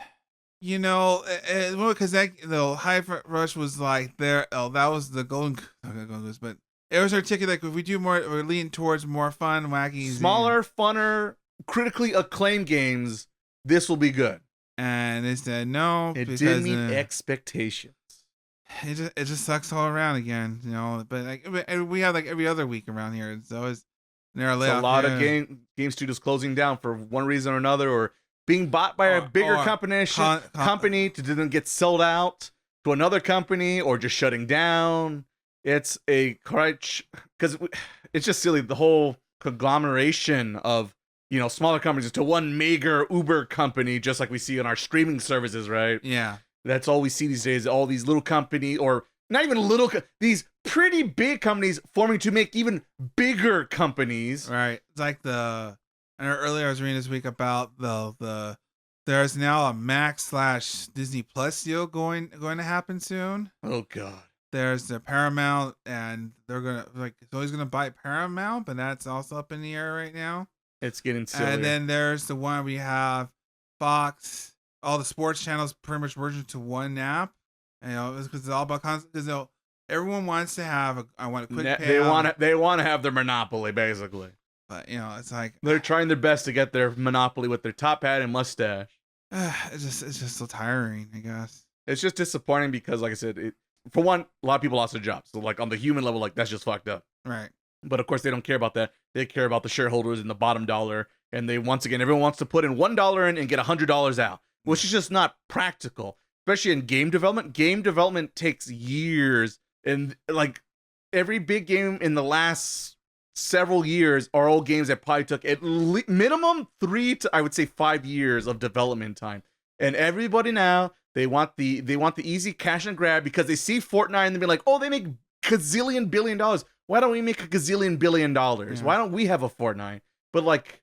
you know, because the High Rush was like there. Oh, that was the golden goose, but it was articulated. Like if we do more, we're leaning towards more fun, wacky, smaller, funner, critically acclaimed games. This will be good. And they said no. It didn't meet expectations. It just sucks all around again, you know. But like we have like every other week around here. It's always a lot of game studios closing down for one reason or another, or being bought by a bigger company to then get sold out to another company, or just shutting down. It's a crutch because it's just silly. The whole conglomeration of, you know, smaller companies to one mega Uber company, just like we see on our streaming services, right? Yeah. That's all we see these days. All these little companies, or not even little, these pretty big companies forming to make even bigger companies. Right. It's like earlier I was reading this week about there's now a Max/Disney Plus deal going to happen soon. Oh God. There's the Paramount, and they're gonna so he's gonna buy Paramount, but that's also up in the air right now. It's getting silly. And then there's the one we have Fox, all the sports channels pretty much merged into one app. You know, because it's all about because everyone wants to have I want a quick payout. They want to have their monopoly basically. But you know, it's like they're trying their best to get their monopoly with their top hat and mustache. It's just so tiring, I guess. It's just disappointing because, like I said, for one, a lot of people lost their jobs. So, like on the human level, like that's just fucked up. Right. But of course, they don't care about that. They care about the shareholders and the bottom dollar. And everyone wants to put in $1 in and get $100 out, which is just not practical, especially in game development. Game development takes years, and like every big game in the last several years are all games that probably took at minimum 3 to, I would say, 5 years of development time. And everybody now, they want the easy cash and grab because they see Fortnite and they're like, oh, they make gazillion billion dollars. Why don't we make a gazillion billion dollars? Yeah. Why don't we have a Fortnite? But like,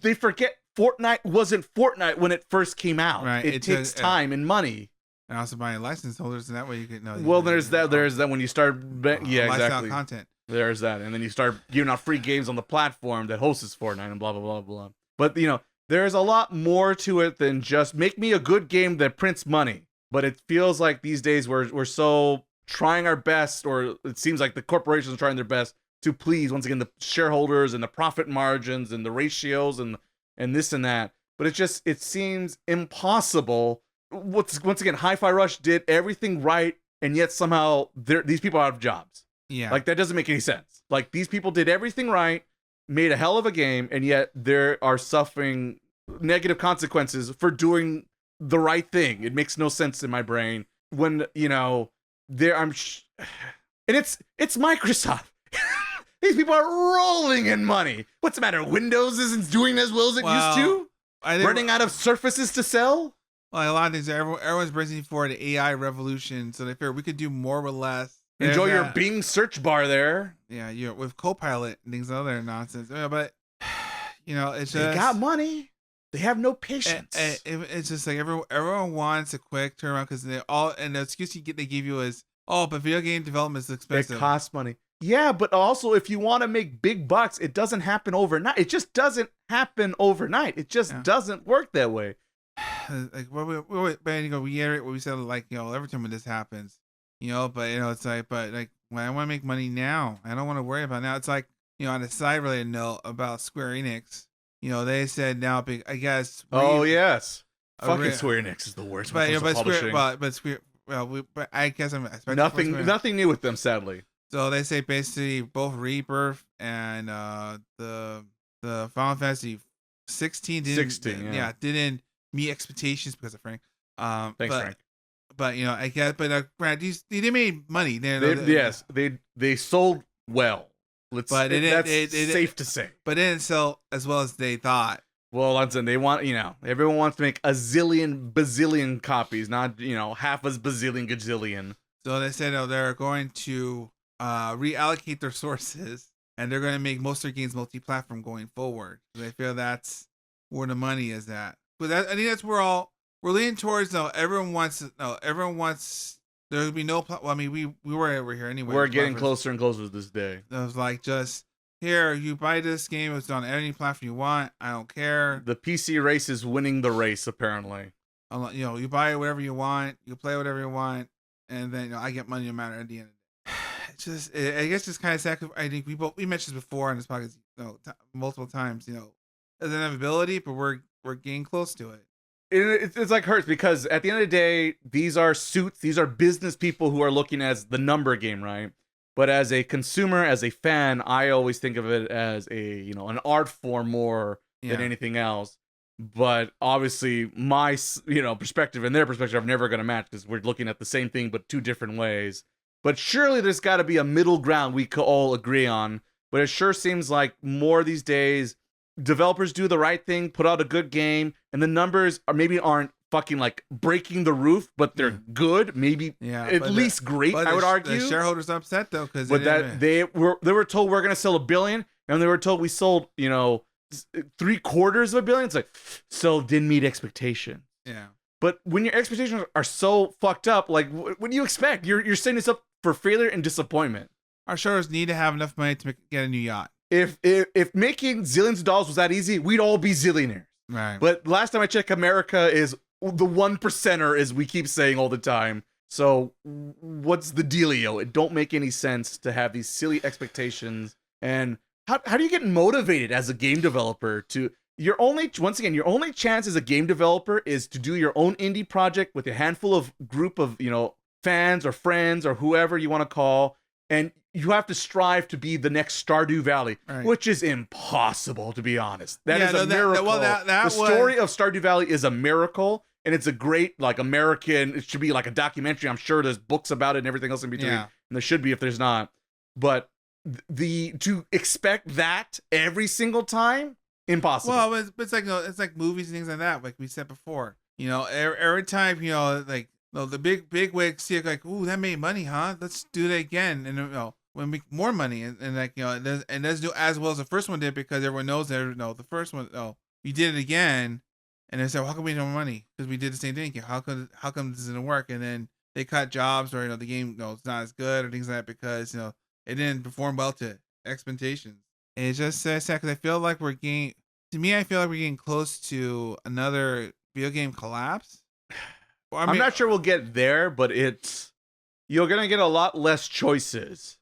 they forget Fortnite wasn't Fortnite when it first came out. Right. It takes time and money. And also buying license holders, and that way you can know. Well, there's that when you start, exactly. Content. There's that, and then you start giving out free games on the platform that hosts Fortnite and blah blah blah blah. But you know, there's a lot more to it than just make me a good game that prints money. But it feels like these days we're so trying our best, or it seems like the corporations are trying their best to please, once again, the shareholders and the profit margins and the ratios and this and that. But it seems impossible. Once again, Hi-Fi Rush did everything right, and yet somehow these people are out of jobs. Yeah. Like, that doesn't make any sense. Like, these people did everything right, made a hell of a game, and yet they are suffering negative consequences for doing the right thing. It makes no sense in my brain when, you know, and it's Microsoft. These people are rolling in money. What's the matter? Windows isn't doing as well as it used to? Running out of surfaces to sell? Well, a lot of things. Everyone's bracing for the AI revolution, so they figure we could do more with less. Enjoy your Bing search bar there. Yeah, with Copilot and things other nonsense. But you know, it's just they got money. They have no patience. It's just like everyone wants a quick turnaround because and the excuse they give you is, oh, but video game development is expensive. It costs money. Yeah, but also if you want to make big bucks, it doesn't happen overnight. It just doesn't happen overnight. It just doesn't work that way. Like we reiterate what we said, like, you know, every time when this happens, you know, but you know, it's like, but like when I want to make money now, I don't want to worry about it now. It's like, you know, on a side related note about Square Enix, you know, they said now, I guess. Yes. Fucking Square Enix is the worst. But I guess I'm nothing new with them, sadly. So they say basically both Rebirth and the Final Fantasy 16 didn't meet expectations because of Frank. Thanks, Frank. But you know, I guess, but Brad, they made money. They sold well. That's safe to say. But they didn't sell as well as they thought. Well, Hudson, they want, you know, everyone wants to make a zillion bazillion copies, not, you know, half as bazillion gazillion. So they said they're going to reallocate their sources, and they're going to make most of their games multi-platform going forward. So they feel that's where the money is at. But I think that's where all we're leaning towards everyone wants there would be no. Well, I mean, we were over here anyway. We're getting closer and closer to this day. It was like just here, you buy this game. It's on any platform you want. I don't care. The PC race is winning the race, apparently. You buy whatever you want, you play whatever you want, and then I get money no matter at the end of the day. It's just, I guess, it's kind of sad. I think we mentioned this before in this podcast, multiple times. It doesn't have ability, but we're getting close to it. It's like hurts because at the end of the day, these are suits, these are business people who are looking at the number game, right? But as a consumer, as a fan, I always think of it as an art form more than anything else. But obviously, my perspective and their perspective are never going to match because we're looking at the same thing but two different ways. But surely there's got to be a middle ground we could all agree on. But it sure seems like more these days, developers do the right thing, put out a good game, and the numbers aren't fucking like breaking the roof, but they're good, maybe at least great. I would argue. The shareholders upset though because they were told we're going to sell 1 billion, and they were told we sold 3/4 billion. It's like, so didn't meet expectation. Yeah. But when your expectations are so fucked up, like what do you expect? You're setting this up for failure and disappointment. Our shareholders need to have enough money to get a new yacht. If making zillions of dollars was that easy, we'd all be zillionaires. Right. But last time I checked, America is the 1%er, as we keep saying all the time. So what's the dealio? It don't make any sense to have these silly expectations. And how do you get motivated as a game developer to your only chance as a game developer is to do your own indie project with a handful of group of fans or friends or whoever you want to call, and you have to strive to be the next Stardew Valley, which is impossible, to be honest. That is a miracle. The story of Stardew Valley is a miracle, and it's a great American. It should be like a documentary. I'm sure there's books about it and everything else in between, and there should be if there's not. But to expect that every single time, impossible. Well, it's like movies and things like that. Like we said before, every time the big wigs see it like, ooh, that made money, huh? Let's do that again, and when we make more money, and it doesn't do as well as the first one did because everyone knows that the first one, we did it again, and they said, well, how come we need more money? Because we did the same thing. How come this didn't work? And then they cut jobs, or the game it's not as good or things like that because it didn't perform well to expectations. And it's just sad because I feel like we're getting close to another video game collapse. Well, I'm not sure we'll get there, but you're gonna get a lot less choices.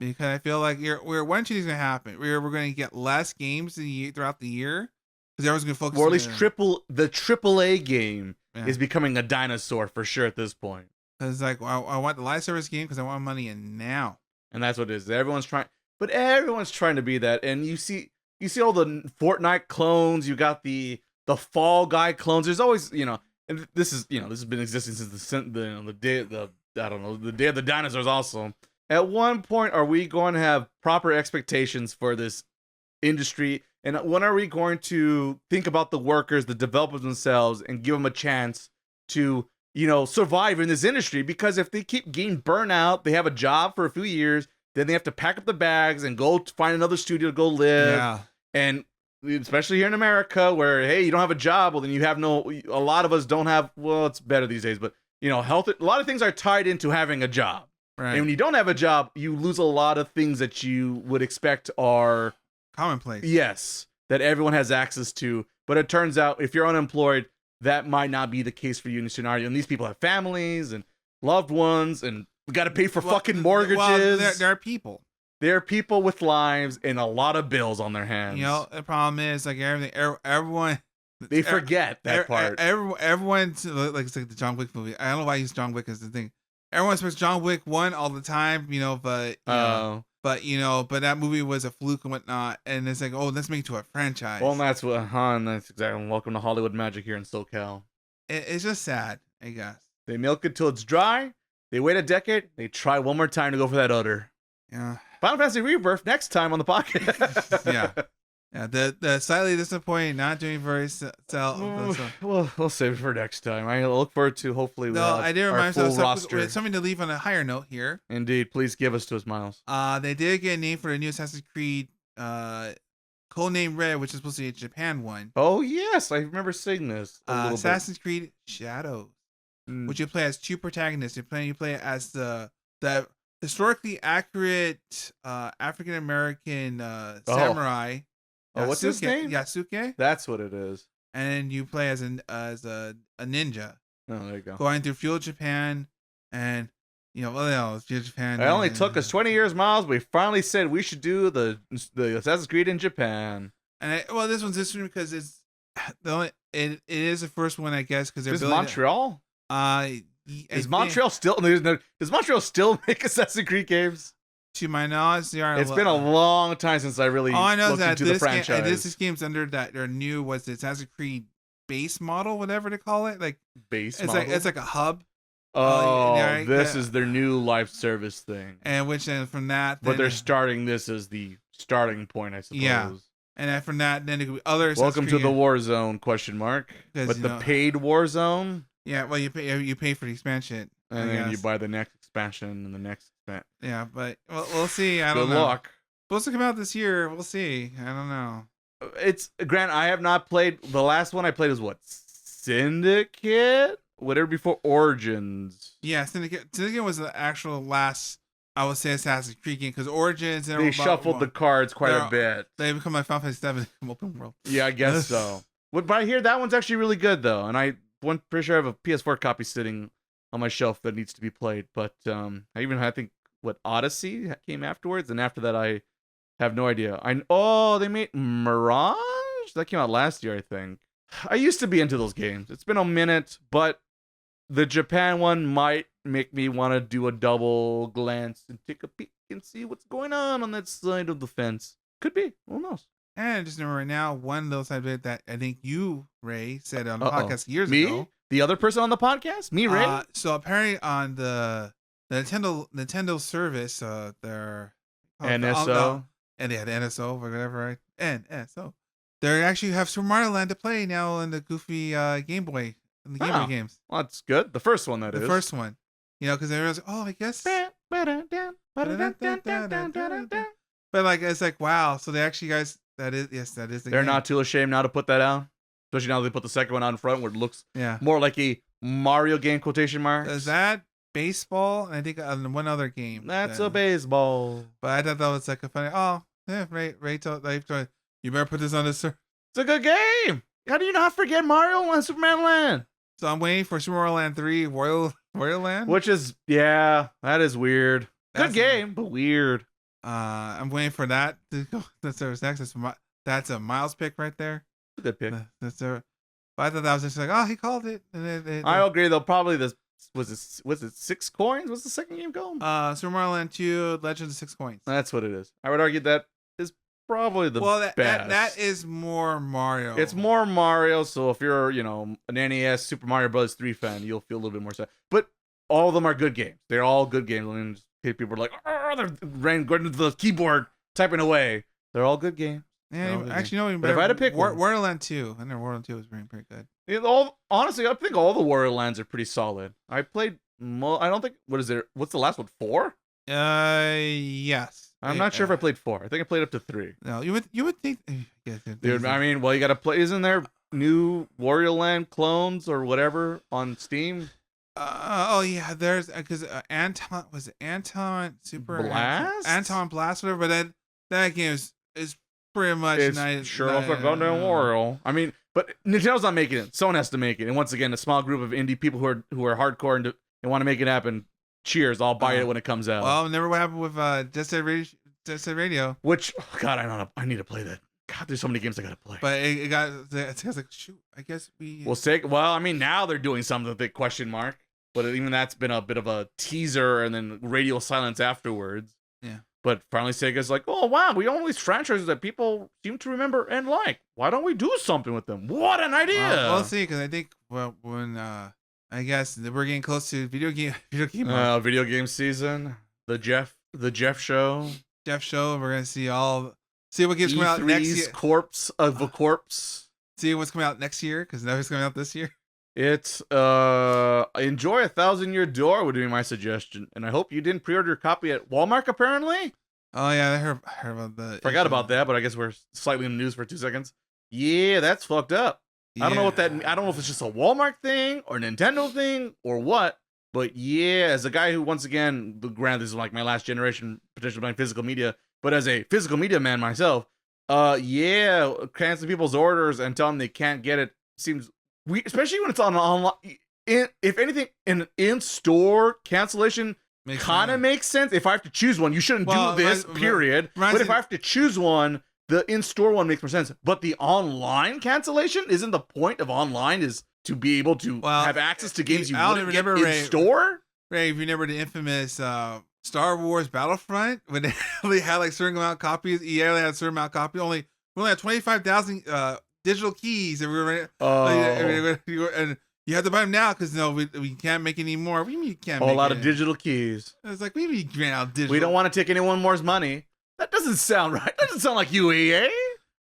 Because I feel like one of two things gonna happen. We're gonna get less games throughout the year because everyone's gonna focus. Or at least the AAA game is becoming a dinosaur for sure at this point. Because I want the live service game because I want money in now. And that's what it is. Everyone's trying to be that. And you see all the Fortnite clones. You got the Fall Guy clones. There's always and this has been existing since the day of the dinosaurs. Also, at one point, are we going to have proper expectations for this industry? And when are we going to think about the workers, the developers themselves, and give them a chance to survive in this industry? Because if they keep getting burnt out, they have a job for a few years, then they have to pack up the bags and go find another studio to go live. Yeah. And especially here in America, where hey, you don't have a job, well then you have a lot of us don't have. Well, it's better these days, but health. A lot of things are tied into having a job. Right. And when you don't have a job, you lose a lot of things that you would expect are commonplace. Yes, that everyone has access to. But it turns out, if you're unemployed, that might not be the case for you in this scenario. And these people have families and loved ones, and we got to pay for fucking mortgages. Well, there are people. There are people with lives and a lot of bills on their hands. The problem is everyone. They forget that part. Everyone's like it's like the John Wick movie. I don't know why I use John Wick as the thing. Everyone expects John Wick 1 all the time, but that movie was a fluke and whatnot, and it's like, oh, let's make it to a franchise. Well, that's exactly. Welcome to Hollywood magic here in SoCal. It's just sad, I guess. They milk it till it's dry. They wait a decade. They try one more time to go for that udder. Yeah. Final Fantasy Rebirth next time on the podcast. Yeah. The slightly disappointing, not doing very We'll save it for next time. I look forward to hopefully. I did remind myself something to leave on a higher note here. Indeed, please give us to us, Miles. They did get a name for the new Assassin's Creed Codename Red, which is supposed to be a Japan one. Oh yes, I remember seeing this. Assassin's Creed Shadows, which you play as two protagonists. You play as the historically accurate African American samurai. What's his name? Yasuke. That's what it is. And then you play as a ninja. Oh, there you go. Going through feudal Japan, and feudal Japan. It only took us 20 years, Miles. We finally said we should do the Assassin's Creed in Japan. And this one's interesting because it is the first one, I guess, because they're building Montreal. Does Montreal still make Assassin's Creed games? To my knowledge, they are. It's been a long time since I really looked into the franchise. This game's under their new Assassin's Creed base model, whatever they call it, like base. It's like a hub. This is their new live service thing, and from that, but they're starting this as the starting point, I suppose. Yeah, and then from that, then it could be other. Welcome to the Warzone ? But the paid Warzone. Yeah, well, you pay for the expansion, and then you buy the next expansion and the next. Yeah, but we'll see. I don't know. Good luck. Supposed to come out this year. We'll see. I don't know. It's Grant. I have not played. The last one I played was what? Syndicate? Whatever before Origins. Yeah, Syndicate was the actual last, I would say, Assassin's Creed game, because Origins. They shuffled the cards quite a bit. They become like Final Fantasy 7 open world. Yeah, I guess so. But I hear that one's actually really good though, and I'm pretty sure I have a PS4 copy sitting on my shelf that needs to be played. But I think what Odyssey came afterwards, and after that I have no idea. They made Mirage? That came out last year, I think. I used to be into those games. It's been a minute, but the Japan one might make me want to do a double glance and take a peek and see what's going on that side of the fence. Could be. Who knows? And just remember right now, one little side bit that I think you, Ray, said on the podcast years ago. Me? The other person on the podcast? Me, Ray? So apparently on the Nintendo service, their NSO. And they had NSO or whatever, right? NSO. They actually have Super Mario Land to play now in the goofy Game Boy, in the Game Boy games. Well, that's good. The first one, that is. The first one. Because they realized, I guess. But it's like, wow. So they actually, guys, that is the They're game. not too ashamed now to put that out. Especially now they put the second one out in front where it looks more like a Mario game, quotation marks. Is that baseball? And I think one other game. That's a baseball. But I thought that was like a funny, Ray told, you better put this on this, sir. It's a good game. How do you not forget Mario and Superman Land? So I'm waiting for Super Mario Land 3, Royal Land. Which is, that is weird. Good game, but weird. I'm waiting for that to go to service next. That's a Miles pick right there. Good pick. But I thought that was just like, he called it. I agree, though. Probably was it 6 coins? What's the second game called? Super Mario Land 2, Legend of 6 Coins. That's what it is. I would argue that is probably the best. That is more Mario. It's more Mario, so if you're, an NES Super Mario Bros. 3 fan, you'll feel a little bit more sad. But all of them are good games. They're all good games. I mean, people are like, they're going to the keyboard typing away. They're all good games. Yeah, actually, no. But if I had to pick Wario Land 2, I know Wario Land 2 was pretty good. Honestly, I think all the Wario Lands are pretty solid. I played. I don't think. What's the last one? 4? Yes. I'm not sure if I played 4. I think I played up to 3. No, you would think. Dude, I mean, you got to play. Isn't there new Wario Land clones or whatever on Steam? There's because Anton Super Blast, Anton Blast, whatever. But that game is pretty much sure looks like goddamn Wario. I mean, but Nintendo's not making it. Someone has to make it. And once again, a small group of indie people who are hardcore and want to make it happen. Cheers! I'll buy it when it comes out. Well, remember what happened with Jet Set Radio? Which God, I need to play that. God, there's so many games I gotta play. But it's like, shoot, I guess we'll say. Well, I mean, now they're doing something. Big question mark. But even that's been a bit of a teaser, and then radio silence afterwards. Yeah. But finally, Sega's like, oh wow, we own all these franchises that people seem to remember and like. Why don't we do something with them? What an idea! We'll see, because I think when I guess we're getting close to video game video game season. The Jeff show. We're gonna see what games coming out next year. Corpse of a corpse. See what's coming out next year, because nothing's coming out this year. It's enjoy 1,000 Year Door would be my suggestion, and I hope you didn't pre-order your copy at Walmart. Apparently, Oh yeah, I heard about the. Forgot about that, but I guess we're slightly in the news for 2 seconds. Yeah, that's fucked up. I don't know what that. I don't know if it's just a Walmart thing or Nintendo thing or what. But yeah, as a guy who, once again, granted this is like my last generation potentially playing physical media, but as a physical media man myself, yeah, canceling people's orders and telling them they can't get it seems weird, especially when it's on online. If anything, an in-store cancellation kind of makes sense. If I have to choose one, you shouldn't do this, period. But if I have to choose one, the in-store one makes more sense. But the online cancellation, isn't the point of online is to be able to have access to games you wouldn't get in store? Ray, if you remember the infamous Star Wars Battlefront, when they only had like certain amount of copies, EA only had a certain amount of copies. We only had 25,000 digital keys, and we were and you have to buy them now because we can't make any more. What do you mean you can't? A lot of digital keys. It's like we ran out of digital. We don't want to take anyone more's money. That doesn't sound right. That doesn't sound like you, EA.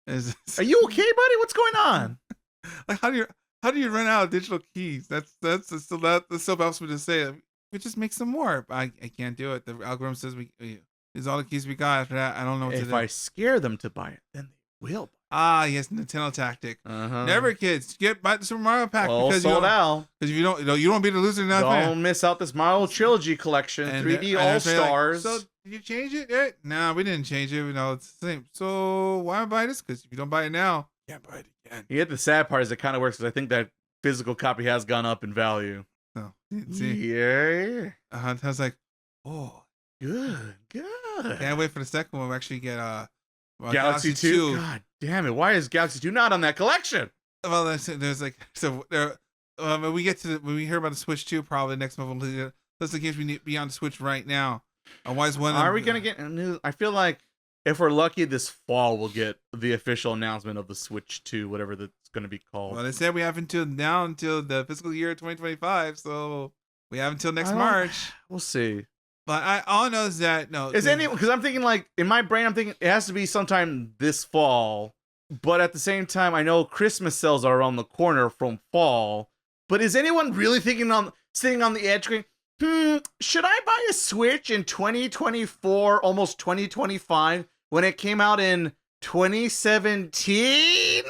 Are you okay, buddy? What's going on? Like how do you run out of digital keys? That's so helps me to say. We just make some more. I can't do it. The algorithm says these all the keys we got. After that, I don't know what to do. If I scare them to buy it, then they will. Ah, yes, Nintendo tactic. Never, kids, buy the Super Mario pack because sold out. Because if you don't be the loser. Don't miss out this Mario Trilogy collection, and 3D All Stars. Like, so did you change it? No, we didn't change it. It's the same. So why am I buying this? Because if you don't buy it now, you can't buy it again. Yeah, the sad part is it kind of works because I think that physical copy has gone up in value. Oh, see, yeah. I was like, oh, good. Can't wait for the second one. We actually get Galaxy 2. God damn it! Why is Galaxy 2 not on that collection? Well, there's like so there. When we get to when we hear about the Switch 2, probably next month. That's the games we need to be on the Switch right now. Why is one? Are we gonna get new? I feel like if we're lucky, this fall we'll get the official announcement of the Switch 2, whatever that's gonna be called. Well, they said we have until the fiscal year 2025, so we have until next March. We'll see. But all I know is that because I'm thinking like in my brain I'm thinking it has to be sometime this fall, but at the same time I know Christmas sales are around the corner from fall. But is anyone really sitting on the edge going, should I buy a Switch in 2024, almost 2025, when it came out in 2017?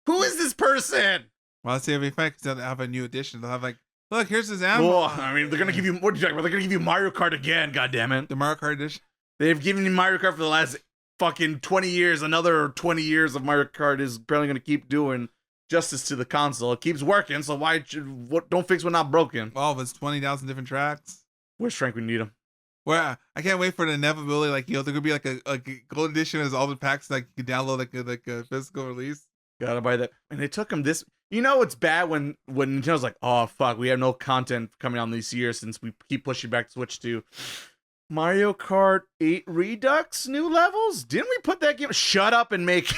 Who is this person? Well, let's see if we find because they'll have a new edition. They'll have like, look, here's his ammo. Well, I mean, they're gonna give you. What are you talking about? They're gonna give you Mario Kart again. God damn it! The Mario Kart edition. They've given you Mario Kart for the last fucking 20 years. Another 20 years of Mario Kart is apparently gonna keep doing justice to the console. It keeps working, so don't fix what's not broken? Well, it's 20,000 different tracks. Where's Frank? We need him. Well, I can't wait for the inevitability. Like, there could be like a gold edition as all the packs like you can download like a physical release. Gotta buy that. And it took him this. You know, it's bad when Nintendo's like, oh fuck, we have no content coming out this year since we keep pushing back Switch 2. Mario Kart 8 Redux new levels? Didn't we put that game? Shut up and make it.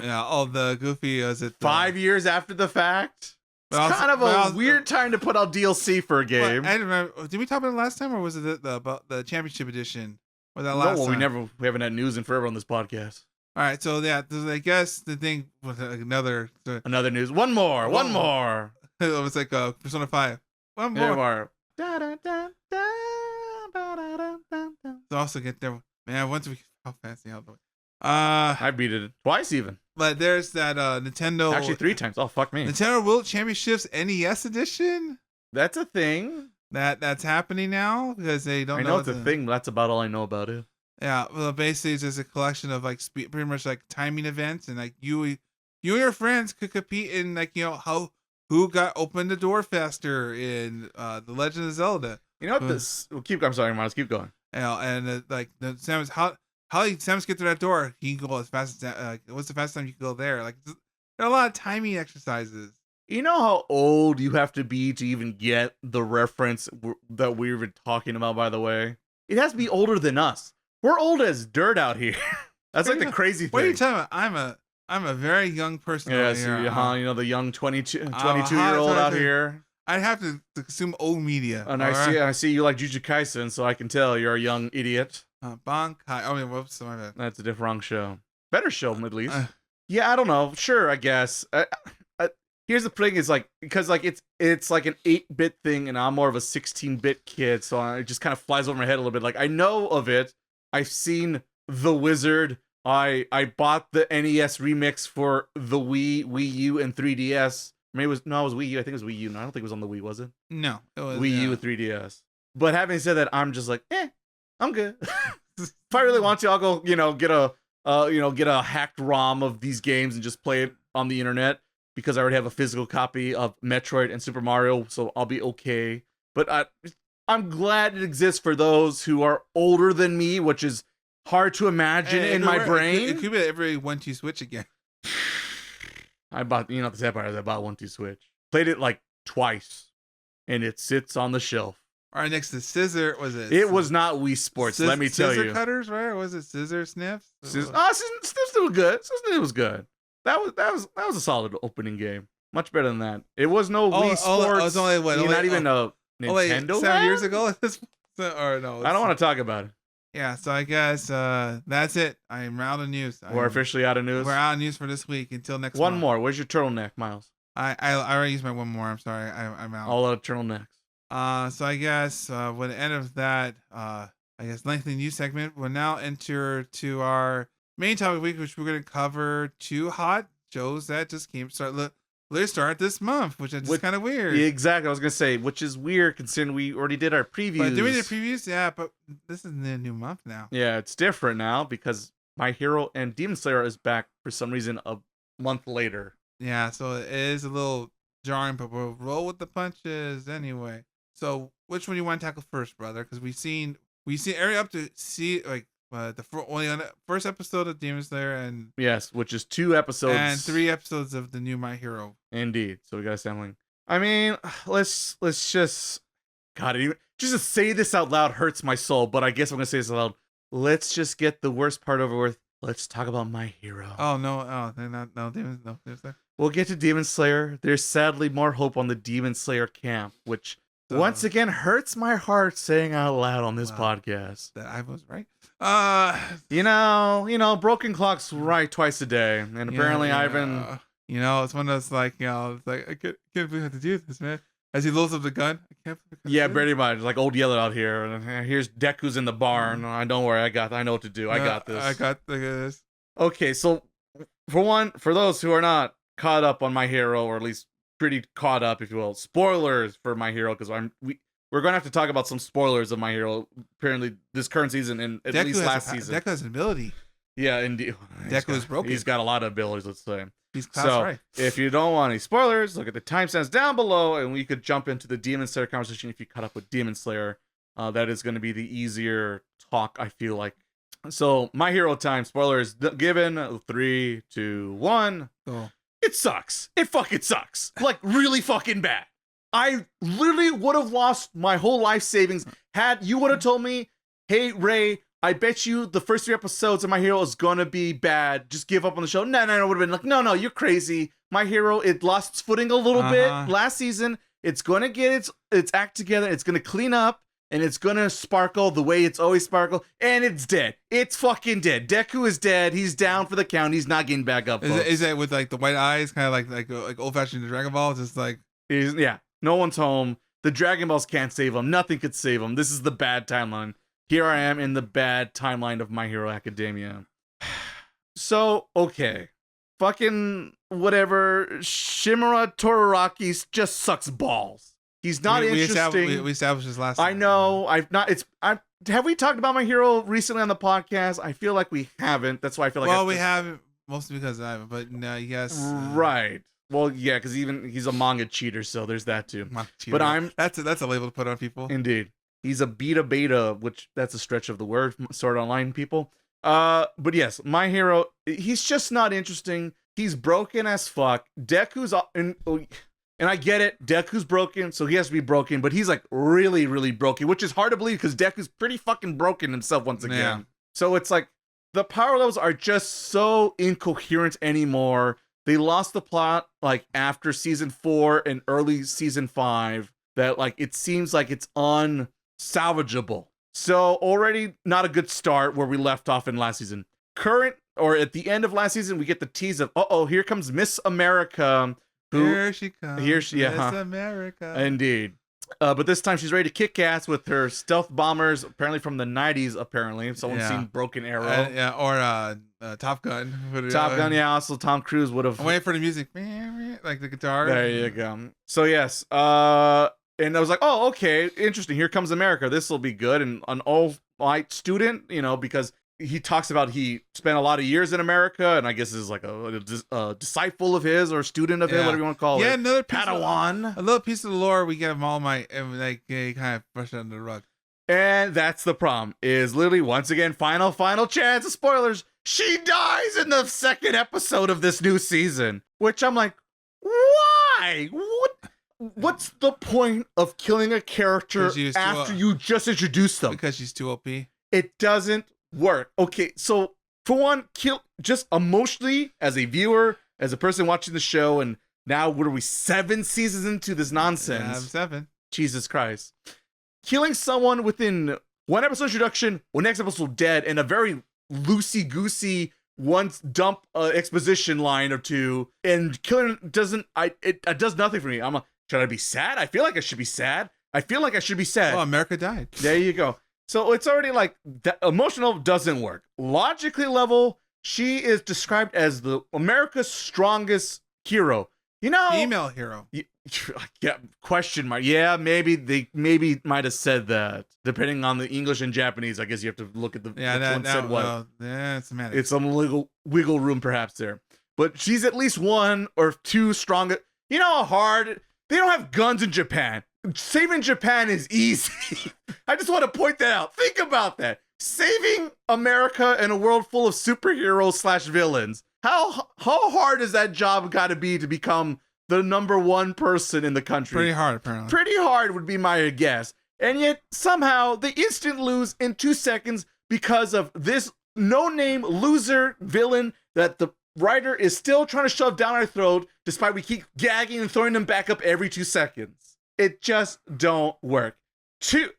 Yeah, all the goofy, is it 5 years after the fact? It's kind of a weird time to put out DLC for a game. I remember, did we talk about it last time, or was it about the Championship Edition? Or that last time? We haven't had news in forever on this podcast. All right, so yeah, I guess the thing was another news. One more. It was like Persona 5. One more. So also get there, man. Once we how fancy how the I beat it twice even. But there's that Nintendo. Actually 3 times. Oh fuck me. Nintendo World Championships NES edition. That's a thing. That's happening now because they don't. I know it's a thing. But that's about all I know about it. Yeah, well, basically it's just a collection of like pretty much like timing events, and like you and your friends could compete in like who got open the door faster in the Legend of Zelda. You know what this? I'm sorry, Miles. Keep going. And like the Samus, how Samus get through that door? He can go as fast as what's the fastest time you can go there? Like there are a lot of timing exercises. You know how old you have to be to even get the reference that we were talking about? By the way, it has to be older than us. We're old as dirt out here. That's like the crazy thing. What are you talking about? I'm a very young person out here. You know, the young 22-year-old out here. I'd have to consume old media. And I see you like Jujutsu Kaisen, so I can tell you're a young idiot. Bankai. I mean, whoops. My bad. That's a different wrong show. Better show, at least. Yeah, I don't know. Sure, I guess. Here's the thing: is like because like it's like an 8-bit thing, and I'm more of a 16-bit kid, so it just kind of flies over my head a little bit. Like I know of it. I've seen The Wizard. I bought the NES remix for the Wii U, and 3DS. Maybe it was Wii U. I think it was Wii U. No, I don't think it was on the Wii, was it? No, it was Wii U with 3DS. But having said that, I'm just like, I'm good. If I really want to, I'll go, get a hacked ROM of these games and just play it on the internet, because I already have a physical copy of Metroid and Super Mario, so I'll be okay. But I'm glad it exists for those who are older than me, which is hard to imagine in my brain. It could be every 1-2 Switch again. I bought, the sad part is I bought 1-2 Switch. Played it like twice, and it sits on the shelf. All right, next to Scissor, was it? It was not Wii Sports, let me tell you. Scissor cutters, right? Or was it Scissor Sniffs? Sniffs was good. It was good. That was a solid opening game. Much better than that. It was no Wii Sports. It was only what? Not even a Nintendo. 7 years ago. Or no? I don't want to talk about it. Yeah, so I guess that's it. I'm out of news. We're officially out of news. We're out of news for this week until next One month. more. Where's your turtleneck, Miles? I already used my one more. I'm sorry. I'm out. All out of turtlenecks. So I guess with the end of that, I guess lengthy news segment, we'll now enter to our main topic of the week, which we're going to cover 2 hot shows that just start this month, which is kind of weird. Yeah, exactly. I was going to say, which is weird considering we already did our previews. But doing the previews, yeah, but this is the new month now. Yeah, it's different now because My Hero and Demon Slayer is back for some reason a month later. Yeah, so it is a little jarring, but we'll roll with the punches anyway. So which one do you want to tackle first, brother? Because we've seen every up to see like only on the first episode of Demon Slayer, and yes, which is 2 episodes and 3 episodes of the new My Hero. Indeed. So we got sampling. I mean, let's just just to say this out loud hurts my soul, but I guess I'm gonna say this out loud. Let's just get the worst part over with. Let's talk about My Hero. Oh no, they're not. No, Demon Slayer. We'll get to Demon Slayer. There's sadly more hope on the Demon Slayer camp, which once again hurts my heart saying out loud on this podcast. That I was right. Broken clock's right twice a day, and apparently Ivan. It's one of those like, it's like I can't believe I have to do this, man. As he loads up the gun, I can't believe I Yeah, pretty much like Old Yeller out here. And here's Deku's in the barn. Don't worry, I know what to do. I got this. I got this. Okay, so for those who are not caught up on My Hero, or at least pretty caught up, if you will, spoilers for My Hero, because we're gonna have to talk about some spoilers of My Hero. Apparently, this current season and at least last season. Deku has an ability. Yeah, indeed. Deku is broken. He's got a lot of abilities, let's say. He's class right. If you don't want any spoilers, look at the timestamps down below, and we could jump into the Demon Slayer conversation if you caught up with Demon Slayer. That is going to be the easier talk, I feel like. So, My Hero time, spoilers given. 3, 2, 1. Oh. It sucks. It fucking sucks. Like, really fucking bad. I literally would have lost my whole life savings had you would have told me, hey, Ray, I bet you the first 3 episodes of My Hero is gonna be bad. Just give up on the show. No, it would have been like, no, you're crazy. My Hero, it lost its footing a little bit last season. It's gonna get its act together. It's gonna clean up, and it's gonna sparkle the way it's always sparkled. And it's dead. It's fucking dead. Deku is dead. He's down for the count. He's not getting back up. Is it with like the white eyes, kind of like old fashioned Dragon Ball? Just like no one's home. The Dragon Balls can't save him. Nothing could save him. This is the bad timeline. Here I am in the bad timeline of My Hero Academia. So, okay. Fucking whatever. Shimura Todoroki just sucks balls. He's not interesting. We established this last time. I know. Have we talked about My Hero recently on the podcast? I feel like we haven't. That's why I feel like we haven't, mostly because I haven't, but no, yes. Right. Well, yeah, because he's a manga cheater, so there's that too. But that's a label to put on people. Indeed. He's a beta, which that's a stretch of the word, Sword Online people. But yes, My Hero, he's just not interesting. He's broken as fuck. Deku's, and I get it, Deku's broken, so he has to be broken, but he's like really, really broken, which is hard to believe because Deku's pretty fucking broken himself once again. Yeah. So it's like, the power levels are just so incoherent anymore. They lost the plot like after season 4 and early season 5 that like it seems like it's unsalvageable. So already not a good start where we left off in last season. Current or at the end of last season, we get the tease of here comes Miss America. Here she comes. Miss America. Indeed. But this time she's ready to kick ass with her stealth bombers, apparently from the 90s, apparently. If someone's seen Broken Arrow. Or Top Gun. Top Gun, yeah. Also, Tom Cruise would have... I'm waiting for the music. Like the guitar. There you go. So, yes. And I was like, oh, okay, interesting. Here comes America. This will be good. And an all-white student, because he talks about he spent a lot of years in America, and I guess is like a disciple of his or student of his, whatever you want to call it. Yeah, another Padawan. A little piece of the lore we get of All Might, and like kind of brush it under the rug. And that's the problem. Is literally once again final chance of spoilers. She dies in the second episode of this new season, which I'm like, why? What's the point of killing a character after you just introduced them? Because she's too OP. It doesn't work. Okay, so for one, just emotionally as a viewer, as a person watching the show, and now what are we 7 seasons into this nonsense? Yeah, 7. Jesus Christ. Killing someone within one episode introduction, one next episode dead, and a very loosey-goosey once dump exposition line or two, and killing it does nothing for me. I'm like, should I be sad? I feel like I should be sad. Oh, America died. There you go. So it's already like that emotional doesn't work. Logically level, she is described as the America's strongest hero. Female hero. Yeah, question mark. Yeah, maybe they might have said that. Depending on the English and Japanese, I guess you have to look at the which one said what. Well, yeah, it's semantics. It's some wiggle room perhaps there. But she's at least one or two stronger. You know how hard they don't have guns in Japan. Saving Japan is easy. I just want to point that out. Think about that. Saving America in a world full of superheroes / villains. How hard is that job got to be to become the number one person in the country? Pretty hard, apparently. Pretty hard would be my guess. And yet, somehow, they instant lose in 2 seconds because of this no-name loser villain that the writer is still trying to shove down our throat, despite we keep gagging and throwing them back up every 2 seconds. It just don't work.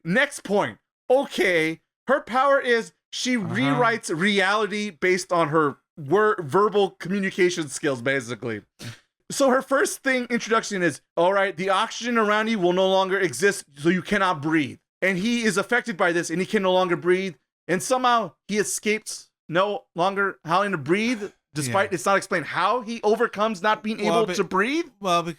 Next point. Okay, her power is she rewrites reality based on her verbal communication skills, basically. So her first introduction is, all right, the oxygen around you will no longer exist, so you cannot breathe. And he is affected by this, and he can no longer breathe. And somehow he escapes no longer having to breathe, despite it's not explained how he overcomes not being able to breathe. Well,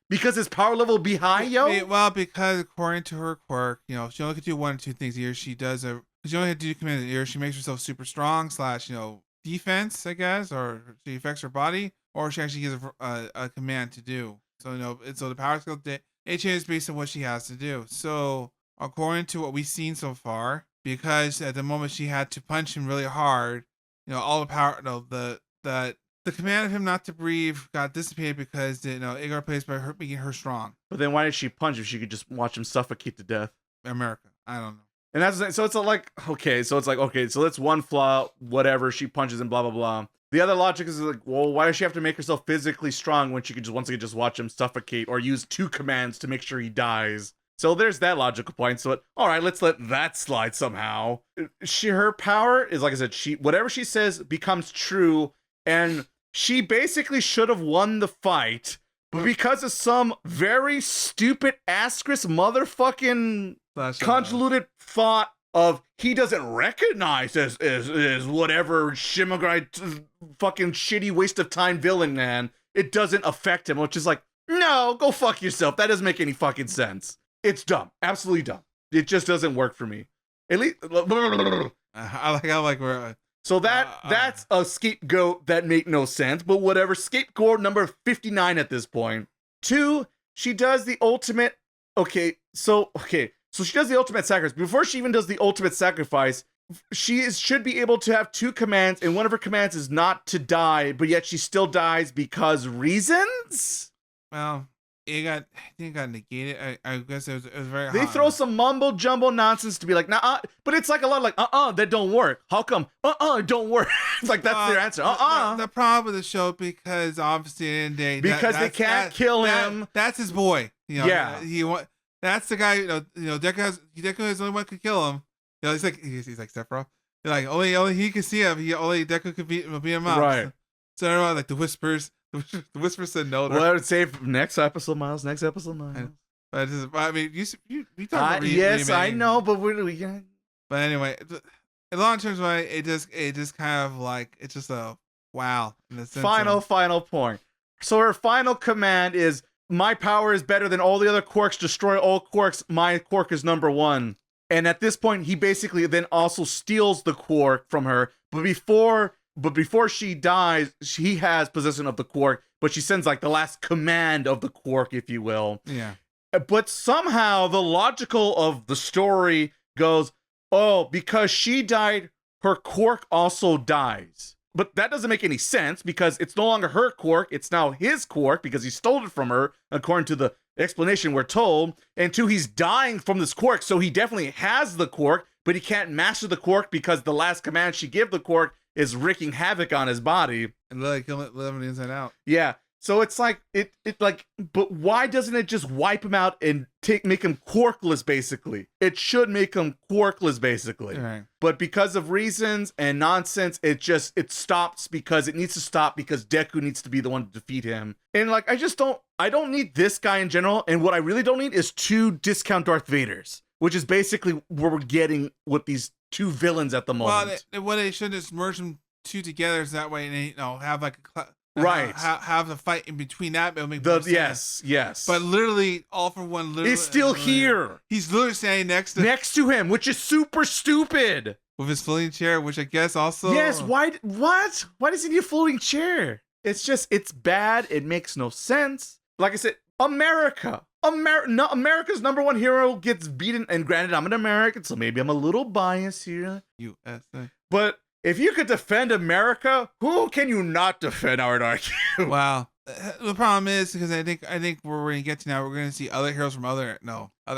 because his power level be high, yo? Well, because according to her quirk, she only can do 1 or 2 things a year. She only has to do commands a year. She makes herself super strong / defense, I guess, or she affects her body, or she actually gives a command to do. So so the power skill it changes based on what she has to do. So according to what we've seen so far, because at the moment she had to punch him really hard, all the power, the command of him not to breathe got dissipated because it got replaced by her making her strong. But then why did she punch if she could just watch him suffocate to death? America, I don't know. And that's so it's okay, so that's one flaw, whatever, she punches him, blah blah blah. The other logic is like, well, why does she have to make herself physically strong when she could just once again just watch him suffocate or use 2 commands to make sure he dies? So there's that logical point. So all right, let's let that slide somehow. Her power is, like I said, whatever she says becomes true, and she basically should have won the fight, but because of some very stupid asterisk motherfucking convoluted thought of he doesn't recognize as whatever Shimagrai fucking shitty waste of time villain, man, it doesn't affect him, which is like, no, go fuck yourself. That doesn't make any fucking sense. It's dumb. Absolutely dumb. It just doesn't work for me. At least I like where so that's a scapegoat that make no sense, but whatever. Scapegoat number 59 at this point. 2, she does the ultimate. So she does the ultimate sacrifice. Before she even does the ultimate sacrifice, she should be able to have 2 commands, and one of her commands is not to die, but yet she still dies because reasons? Well, it got negated. I guess it was very They hard. throw some mumbo jumbo nonsense to be like, nah, but it's like a lot like, that don't work. How come? It don't work. It's like, that's their answer. The problem with the show, because obviously in the day, because they can't kill him. That's his boy. Yeah. That's the guy. Deku is the only one who could kill him. He's like Sephiroth. Like only he could see him. Only Deku could beat him up. Right. So everyone, like the whispers. The whisper said no. Well, I would say next episode, Miles. But I mean, you talk about yes, I know, but we can. But anyway, in long terms, way, it just kind of like it's just a wow. In the sense final point. So her final command is, "My power is better than all the other quarks. Destroy all quarks. My quark is number one." And at this point, he basically then also steals the quark from her. But before she dies, he has possession of the quark. But she sends like the last command of the quark, if you will. Yeah. But somehow the logical of the story goes, oh, because she died, her quark also dies. But that doesn't make any sense because it's no longer her quark. It's now his quark because he stole it from her, according to the explanation we're told. And two, he's dying from this quark. So he definitely has the quark, but he can't master the quark because the last command she gave the quark is wreaking havoc on his body. And let him inside out. Yeah. So it's like but why doesn't it just wipe him out and make him quarkless? Basically, it should make him quarkless, basically. Right. But because of reasons and nonsense, it stops because it needs to stop because Deku needs to be the one to defeat him. And like, I don't need this guy in general. And what I really don't need is 2 discount Darth Vaders, which is basically what we're getting with these 2 villains at the moment. Well, what they should just merge them 2 together, so that way they have like a. Right. Have the fight in between that. It'll make more sense. Yes. But literally, All for One literally is still here. He's literally standing next to him, which is super stupid. With his floating chair, which I guess also. Yes. What? Why does he need a floating chair? It's bad. It makes no sense. Like I said, America's number one hero gets beaten. And granted, I'm an American, so maybe I'm a little biased here. USA. But if you could defend America, who can you not defend, I would argue? Wow. The problem is because I think where we're gonna get to now, we're gonna see other heroes from other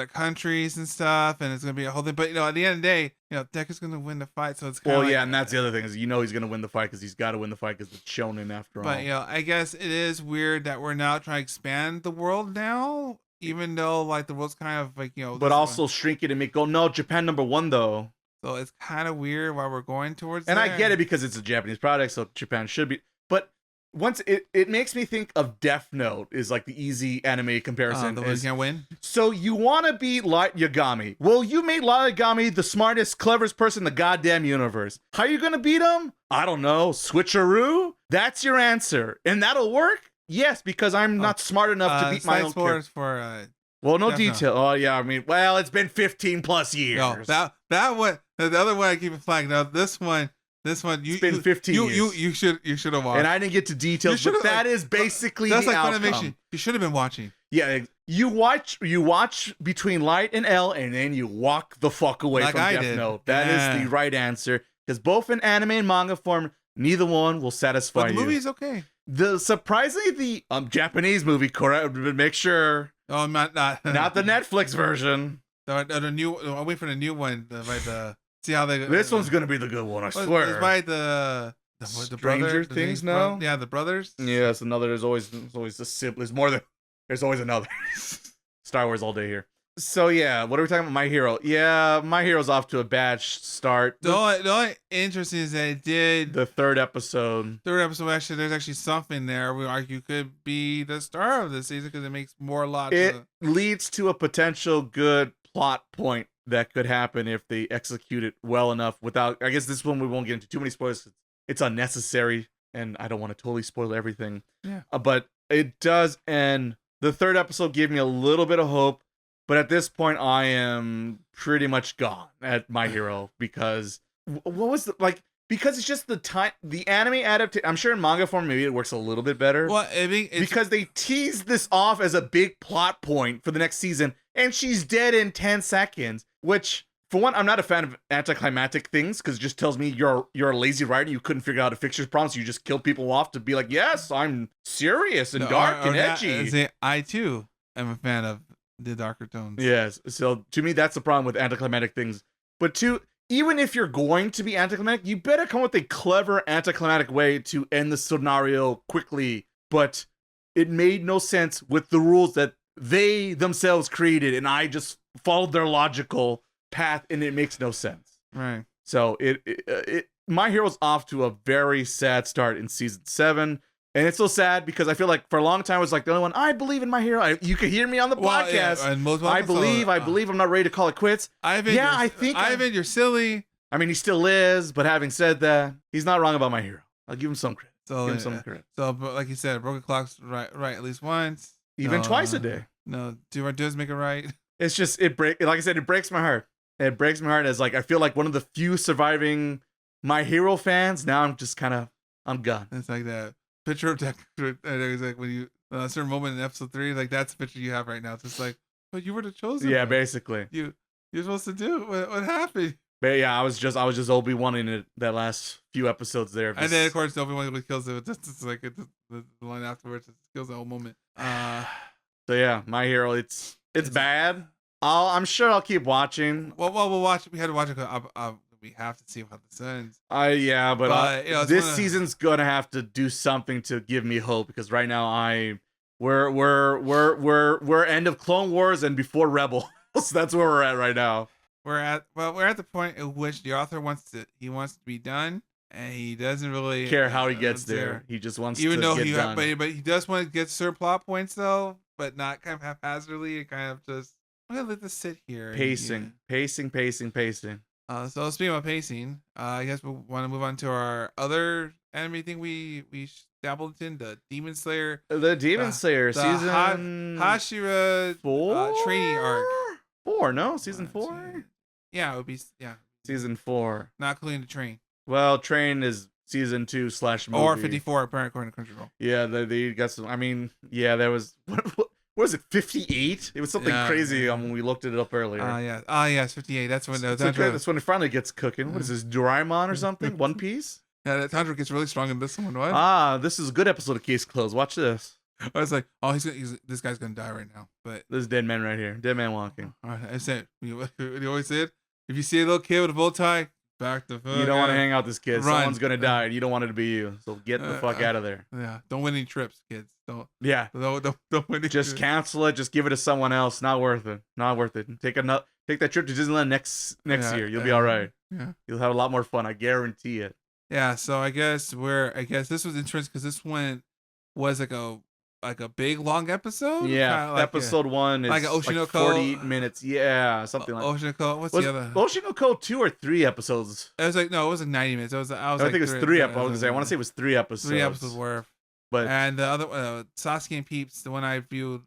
countries and stuff, and it's gonna be a whole thing. But at the end of the day, Deku's gonna win the fight, so it's kind of and that's the other thing is he's gonna win the fight because he's got to win the fight because it's Shonen after all. But I guess it is weird that we're now trying to expand the world now, even though like the world's kind of like but also shrink it and make no Japan number one though. So it's kind of weird why we're going towards and there. I get it because it's a Japanese product, so Japan should be. But once it makes me think of Death Note is like the easy anime comparison. The one's gonna win. So you want to beat Light Yagami? Well, you made Light Yagami the smartest, cleverest person in the goddamn universe. How are you gonna beat him? I don't know. Switcheroo? That's your answer, and that'll work. Yes, because I'm not smart enough to beat my own character. Well, no detail. Oh yeah, I mean, it's been 15 plus years. No, that one. The other one I keep it flagged. Now this one, it's been 15 years. You should have watched. And I didn't get to details, but that is basically the outcome. Funimation. You should have been watching. Yeah, you watch between Light and L, and then you walk the fuck away from Death Note. That is the right answer because both in anime and manga form, neither one will satisfy you. But the movie is okay. Surprisingly, the Japanese movie, correct? Make sure. Oh, not the Netflix version. The new. I'll wait for the new one. See how they. This one's gonna be the good one, I swear. It's by the Stranger Things now. Yeah, the brothers. Yeah, it's another. There's always a sibling. There's more than. There's always another. Star Wars all day here. So yeah, what are we talking about? My Hero. Yeah, My Hero's off to a bad start. The only interesting is that it did the third episode. Actually, there's actually something there we argue could be the star of the season because it makes more lots. It leads to a potential good plot point that could happen if they execute it well enough without. I guess this one we won't get into too many spoilers. It's unnecessary, and I don't want to totally spoil everything. Yeah, but it does end. The third episode gave me a little bit of hope. But at this point, I am pretty much gone at My Hero because what was because it's just the anime adaptation. I'm sure in manga form maybe it works a little bit better. Well, I mean, because they teased this off as a big plot point for the next season, and she's dead in 10 seconds. Which, for one, I'm not a fan of anticlimactic things because it just tells me you're a lazy writer. You couldn't figure out how to fix your problems. You just kill people off to be like, yes, I'm serious and dark and edgy. I too am a fan of the darker tones. Yes. So to me, that's the problem with anticlimactic things. But two, even if you're going to be anticlimactic, you better come up with a clever anticlimactic way to end the scenario quickly. But it made no sense with the rules that they themselves created, and I just followed their logical path, and it makes no sense. Right. So My Hero's off to a very sad start in season 7. And it's so sad because I feel like for a long time I was like the only one. I believe in my hero. You could hear me on the podcast. Yeah, and most I believe. I'm not ready to call it quits. Ivan, you're silly. I mean, he still is, but having said that, he's not wrong about my hero. I'll give him some credit. But like you said, broken clock's right at least once, even twice a day. No, does make it right. It's just like I said, it breaks my heart. It breaks my heart as like I feel like one of the few surviving My Hero fans. Now I'm gone. It's like that picture of Deku. It's like when you a certain moment in episode 3, like that's the picture you have right now. It's just like, but you were the chosen. Yeah, one. Basically. You're supposed to do what happened. But yeah, I was just Obi-Wan in it that last few episodes there. And then of course Obi-Wan kills it. It's like the line afterwards. It kills the whole moment. So yeah, My Hero. It's bad. I'm sure I'll keep watching. Well, we'll watch. We had to watch it. We have to see how this ends. But this season's gonna have to do something to give me hope because right now we're end of Clone Wars and before Rebels. That's where we're at right now. We're at the point at which the author wants to be done, and he doesn't really care how he gets there. He just wants to get done. But he does want to get certain plot points though, but not kind of haphazardly. And kind of just I'm gonna let this sit here. Pacing. So speaking of pacing, I guess we want to move on to our other anime thing we dabbled in, the Demon Slayer. The Demon Slayer season Hashira 4 training arc. 4, no, season 4. Yeah, it would be season 4. Not including the train. Well, train is season 2 / movie. Or 54 apparently according to Crunchyroll. Yeah, they got some. I mean, yeah, there was what was it? 58? It was something crazy when we looked it up earlier. It's 58. That's when that's when it finally gets cooking. What is this, Doraemon or something? One Piece? Yeah, that Tanjiro gets really strong in this one. What? This is a good episode of Case Closed. Watch this. I was like, this guy's gonna die right now. But this dead man right here, dead man walking. All right, I said, you always said, if you see a little kid with a bow tie, back the fuck. You don't want to hang out with this kid. Run. Someone's gonna die, and you don't want it to be you. So get the fuck out of there. Yeah, don't win any trips, kids. Don't. Yeah, don't win any. Just cancel it. Just give it to someone else. Not worth it. Not worth it. Take that trip to Disneyland next year. You'll be all right. Yeah, you'll have a lot more fun. I guarantee it. Yeah. So I guess this was interesting because this one was like a big long episode. Yeah, like episode 1 is like Oshinoko, 48 minutes. Yeah, something like Oshinoko. What's the other? Oshinoko 2 or 3 episodes? It was like no, it was like 90 minutes. I think it was 3 episodes. I want to say it was 3 episodes. 3 episodes worth. But and the other Sasuke and Peeps, the one I viewed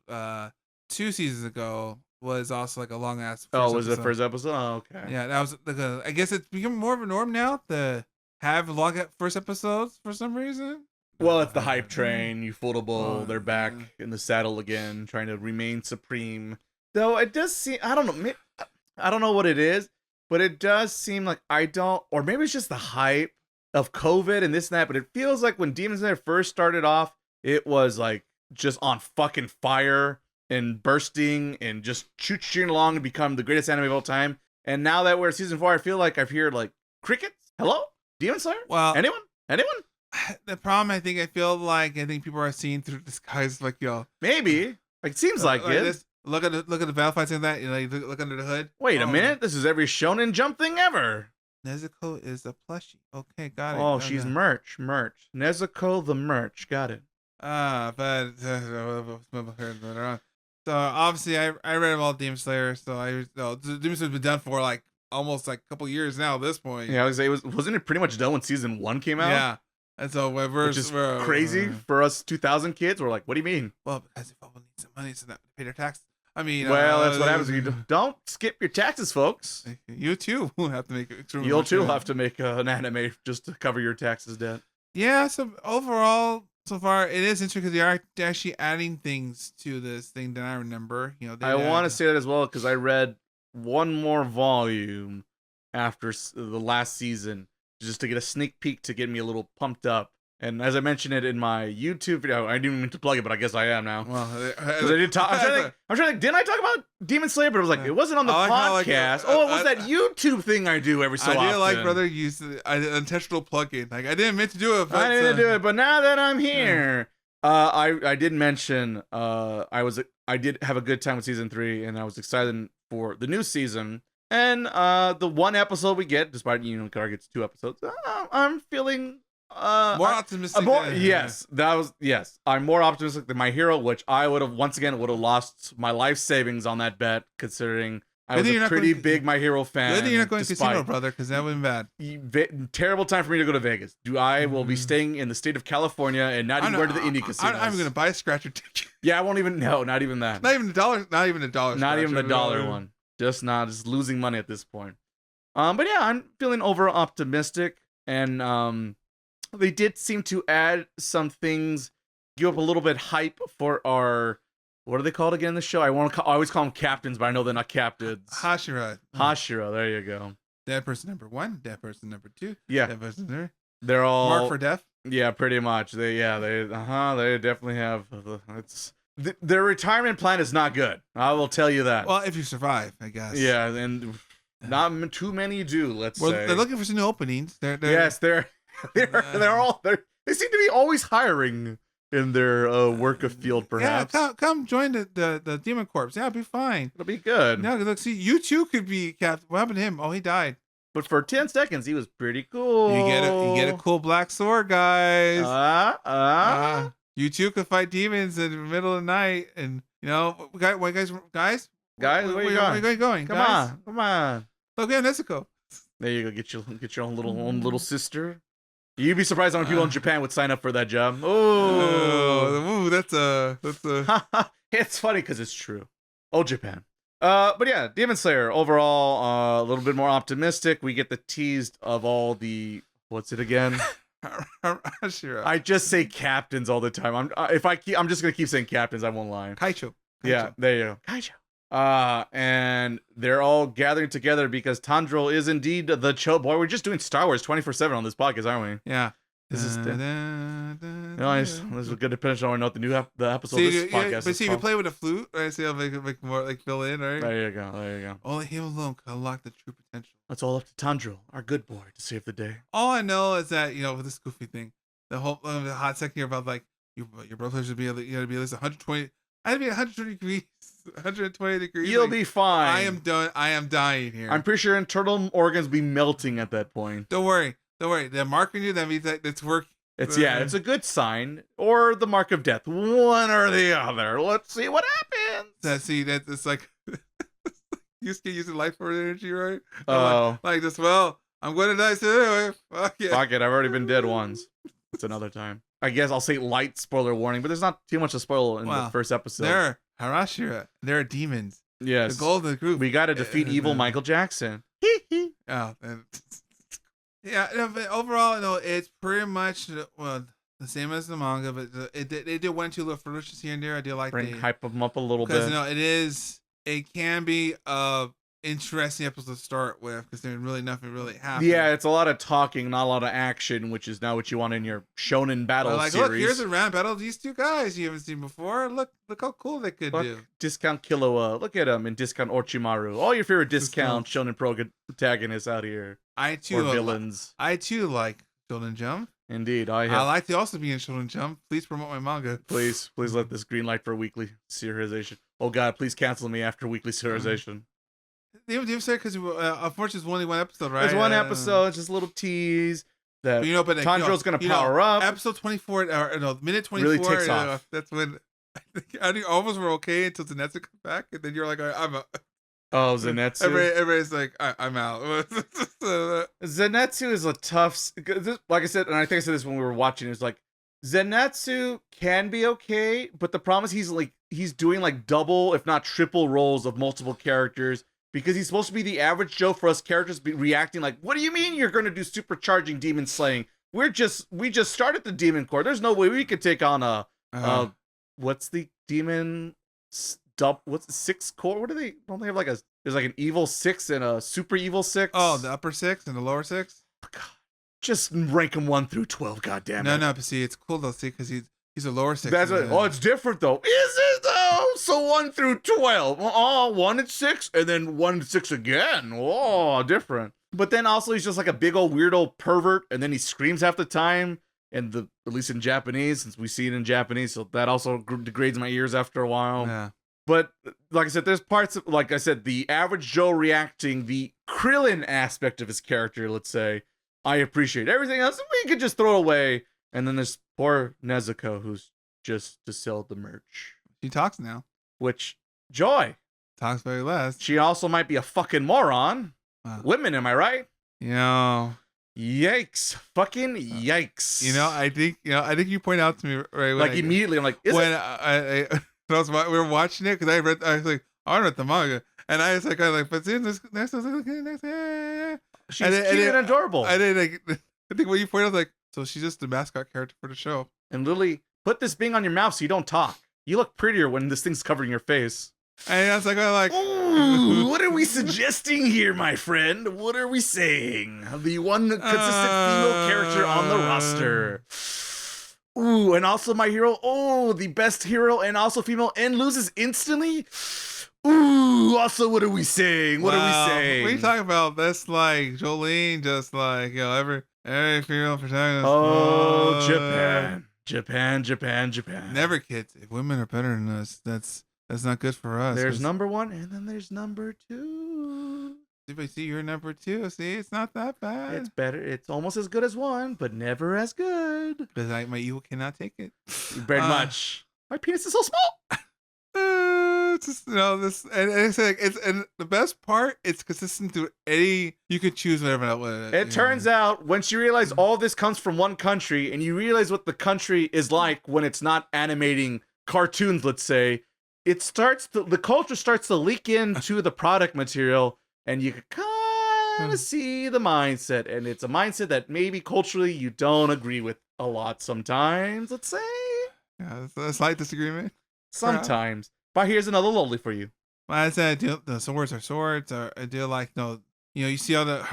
2 seasons ago, was also like a long ass. Was it the first episode? Oh, okay. Yeah, that was like I guess it's become more of a norm now to have long first episodes for some reason. Well, it's the hype train, Ufotable. They're back in the saddle again, trying to remain supreme. Though it does seem, I don't know what it is, but it does seem like or maybe it's just the hype of COVID and this and that, but it feels like when Demon Slayer first started off, it was like just on fucking fire and bursting and just shooting along to become the greatest anime of all time. And now that we're at season 4, I feel like I've heard like crickets. Hello? Demon Slayer? Well, anyone? The problem, I think people are seeing through the skies, like maybe. Like it seems like it. This, look at the battle fights and that. Look under the hood. Wait a minute. This is every Shonen Jump thing ever. Nezuko is a plushie. Okay, got it. Oh, she's merch. Nezuko the merch. Got it. But so obviously I read about Demon Slayer. So Demon Slayer's been done for like almost like a couple years now at this point. Yeah, I was say wasn't it pretty much done when season 1 came out? Yeah. And so which is crazy for us 2000 kids. We're like, what do you mean? Well, because if people need some money so that they pay their taxes. I mean, that's what happens. You don't skip your taxes, folks. You too have to make. You'll too have to make an anime just to cover your taxes debt. Yeah. So overall, so far, it is interesting because they are actually adding things to this thing that I remember. I want to say that as well because I read one more volume after the last season, just to get a sneak peek to get me a little pumped up. And as I mentioned it in my YouTube video, I didn't even mean to plug it, but I guess I am now. Well, I did talk. I'm trying to think. Didn't I talk about Demon Slayer? But it was like it wasn't on the podcast. It was that YouTube thing I do every so often. I did like brother use intentional plugging. Like I didn't mean to do it. But, I didn't do it, but now that I'm here, I did mention I did have a good time with season 3, and I was excited for the new season. And the one episode we get, despite Car gets 2 episodes, I'm feeling More optimistic. Yes, I'm more optimistic than my hero, which I would have lost my life savings on that bet, considering I was a pretty big My Hero fan. Good thing you're not going to casino, brother, because that would have been bad. Terrible time for me to go to Vegas. I will be staying in the state of California and not even going to the indie casinos. I'm going to buy a scratcher ticket. Yeah, I won't even. No, not even that. Not even the dollar. Not even the dollar. Not even the dollar one. Just losing money at this point. But yeah, I'm feeling over optimistic, and they did seem to add some things, give up a little bit hype for our. What are they called again in the show? I always call them captains, but I know they're not captains. Hashira. There you go. Dead person number 1, dead person number 2. Yeah. Dead person there. They're all marked for death. Yeah, pretty much. They definitely have. Their retirement plan is not good. I will tell you that. Well, if you survive, I guess. Yeah, and not too many do. Let's say. They're looking for some new openings. They seem to be always hiring in their work of field, perhaps. Yeah, come join the Demon Corps. Yeah, it'll be fine. It'll be good. No, look, see, you too could be captain. What happened to him? Oh, he died. But for 10 seconds, he was pretty cool. You get a cool black sword, guys. You too could fight demons in the middle of the night, and guys, where you going? Come on. Look, we have Nezuko. There you go. Get your own little sister. You'd be surprised how many people in Japan would sign up for that job. Oh, that's a. It's funny because it's true. Oh, Japan. But yeah, Demon Slayer overall a little bit more optimistic. We get the teased of all the what's it again? Sure. I just say captains all the time. I'm just gonna keep saying captains. I won't lie. Kaicho. Yeah, there you go. Kaicho. And they're all gathering together because Tandril is indeed the boy. We're just doing Star Wars 24/7 on this podcast, aren't we? Yeah. This is nice. This is a good depending on what the episode of this podcast But is see, if you play with a flute, right? See, I'll make more like fill in, right? There you go. Only him alone can unlock the true potential. That's all up to Tandril, our good boy, to save the day. All I know is that with this goofy thing, the whole the hot second here about like your blood pressure should be able to, to be at least 120. I had to be 120 degrees. 120 degrees. You'll be fine. I am done. I am dying here. I'm pretty sure internal organs be melting at that point. Don't worry. They're marking you. That means that it's working. It's a good sign, or the mark of death, one or the other. Let's see what happens. It's like you just get using life force energy, right? Oh, like this. Well, I'm going to die soon anyway. Fuck it. I've already been dead once. It's another time. I guess I'll say light spoiler warning, but there's not too much to spoil in the first episode. There are Harashira. There are demons. Yes. The goal of the group. We got to defeat evil Michael Jackson. Oh, yeah. But overall, it's pretty much the same as the manga, but they did one two little ferocious here and there. I did like hype them up a little bit because it can be interesting episode to start with because there's really nothing really happening. Yeah, it's a lot of talking, not a lot of action, which is not what you want in your shonen battle series. Look, here's a round battle of these two guys you haven't seen before. Look how cool they could do. Discount Killua, look at him, and Discount Orochimaru. All your favorite discount shonen protagonists out here. I too villains. I too like Shonen Jump. Indeed, I like to also be in Shonen Jump. Please promote my manga. Please let this green light for weekly serialization. Oh God, please cancel me after weekly serialization. You say because unfortunately it's only one episode, right? There's one episode, just a little tease that Tandril's gonna power up. Episode 24, minute 24 really takes off. That's when I think almost were okay until Zenetsu comes back, and then you're like, I'm out. Oh, Zenetsu. Everybody's like, I'm out. Zenetsu is a tough. Like I said, and I think I said this when we were watching. It's like Zenetsu can be okay, but the problem is he's doing like double, if not triple, roles of multiple characters. Because he's supposed to be the average Joe for us characters be reacting like, what do you mean you're going to do supercharging demon slaying? We just started the demon core. There's no way we could take on what's the demon what's the 6 core? What do they don't they have like there's like an evil 6 and a super evil 6? Oh, the upper 6 and the lower 6? Oh, God. Just rank them 1 through 12, goddamn it. No, but see, it's cool though, see, because he's a lower 6. That's it's different though. Is it though? So 1 through 12. Oh, 1 and 6, and then 1 and 6 again. Oh, different. But then also he's just like a big old weirdo pervert, and then he screams half the time. And at least in Japanese, since we see it in Japanese, so that also degrades my ears after a while. Yeah. But like I said, there's parts of, like I said, the average Joe reacting, the Krillin aspect of his character, let's say, I appreciate everything else. We could just throw it away. And then there's poor Nezuko, who's just to sell the merch. She talks now. Which, joy. Talks very less. She also might be a fucking moron. Women, am I right? You know. Yikes. Fucking yikes. I think you point out to me right when immediately, I'm like, we were watching it, because I was like, I read the manga. And I was like, but see, this she's cute and adorable. I think when you point out, like, so she's just the mascot character for the show. And Lily, put this thing on your mouth so you don't talk. You look prettier when this thing's covering your face. And I was like, ooh, what are we suggesting here, my friend? What are we saying? The one consistent female character on the roster. Ooh, and also my hero. Oh, the best hero and also female and loses instantly. Ooh, also, what are we saying? What are we saying? We talk about that's like Jolene, just like every female protagonist. Oh, Japan. Never, kids. If women are better than us, that's not good for us. There's number 1, and then there's number 2. If I see you're number 2, see, it's not that bad. It's better. It's almost as good as 1, but never as good. Because my ego cannot take it. Very much. My penis is so small. It's just this, and it's like and the best part, it's consistent to any. You could choose whatever. It turns out once you realize all this comes from one country, and you realize what the country is like when it's not animating cartoons, let's say, the culture starts to leak into the product material, and you can kind of see the mindset, and it's a mindset that maybe culturally you don't agree with a lot sometimes. Let's say, yeah, it's a slight disagreement. Sometimes. But here's another lolly for you. Well, I said the swords are swords. Or I do like you see all the.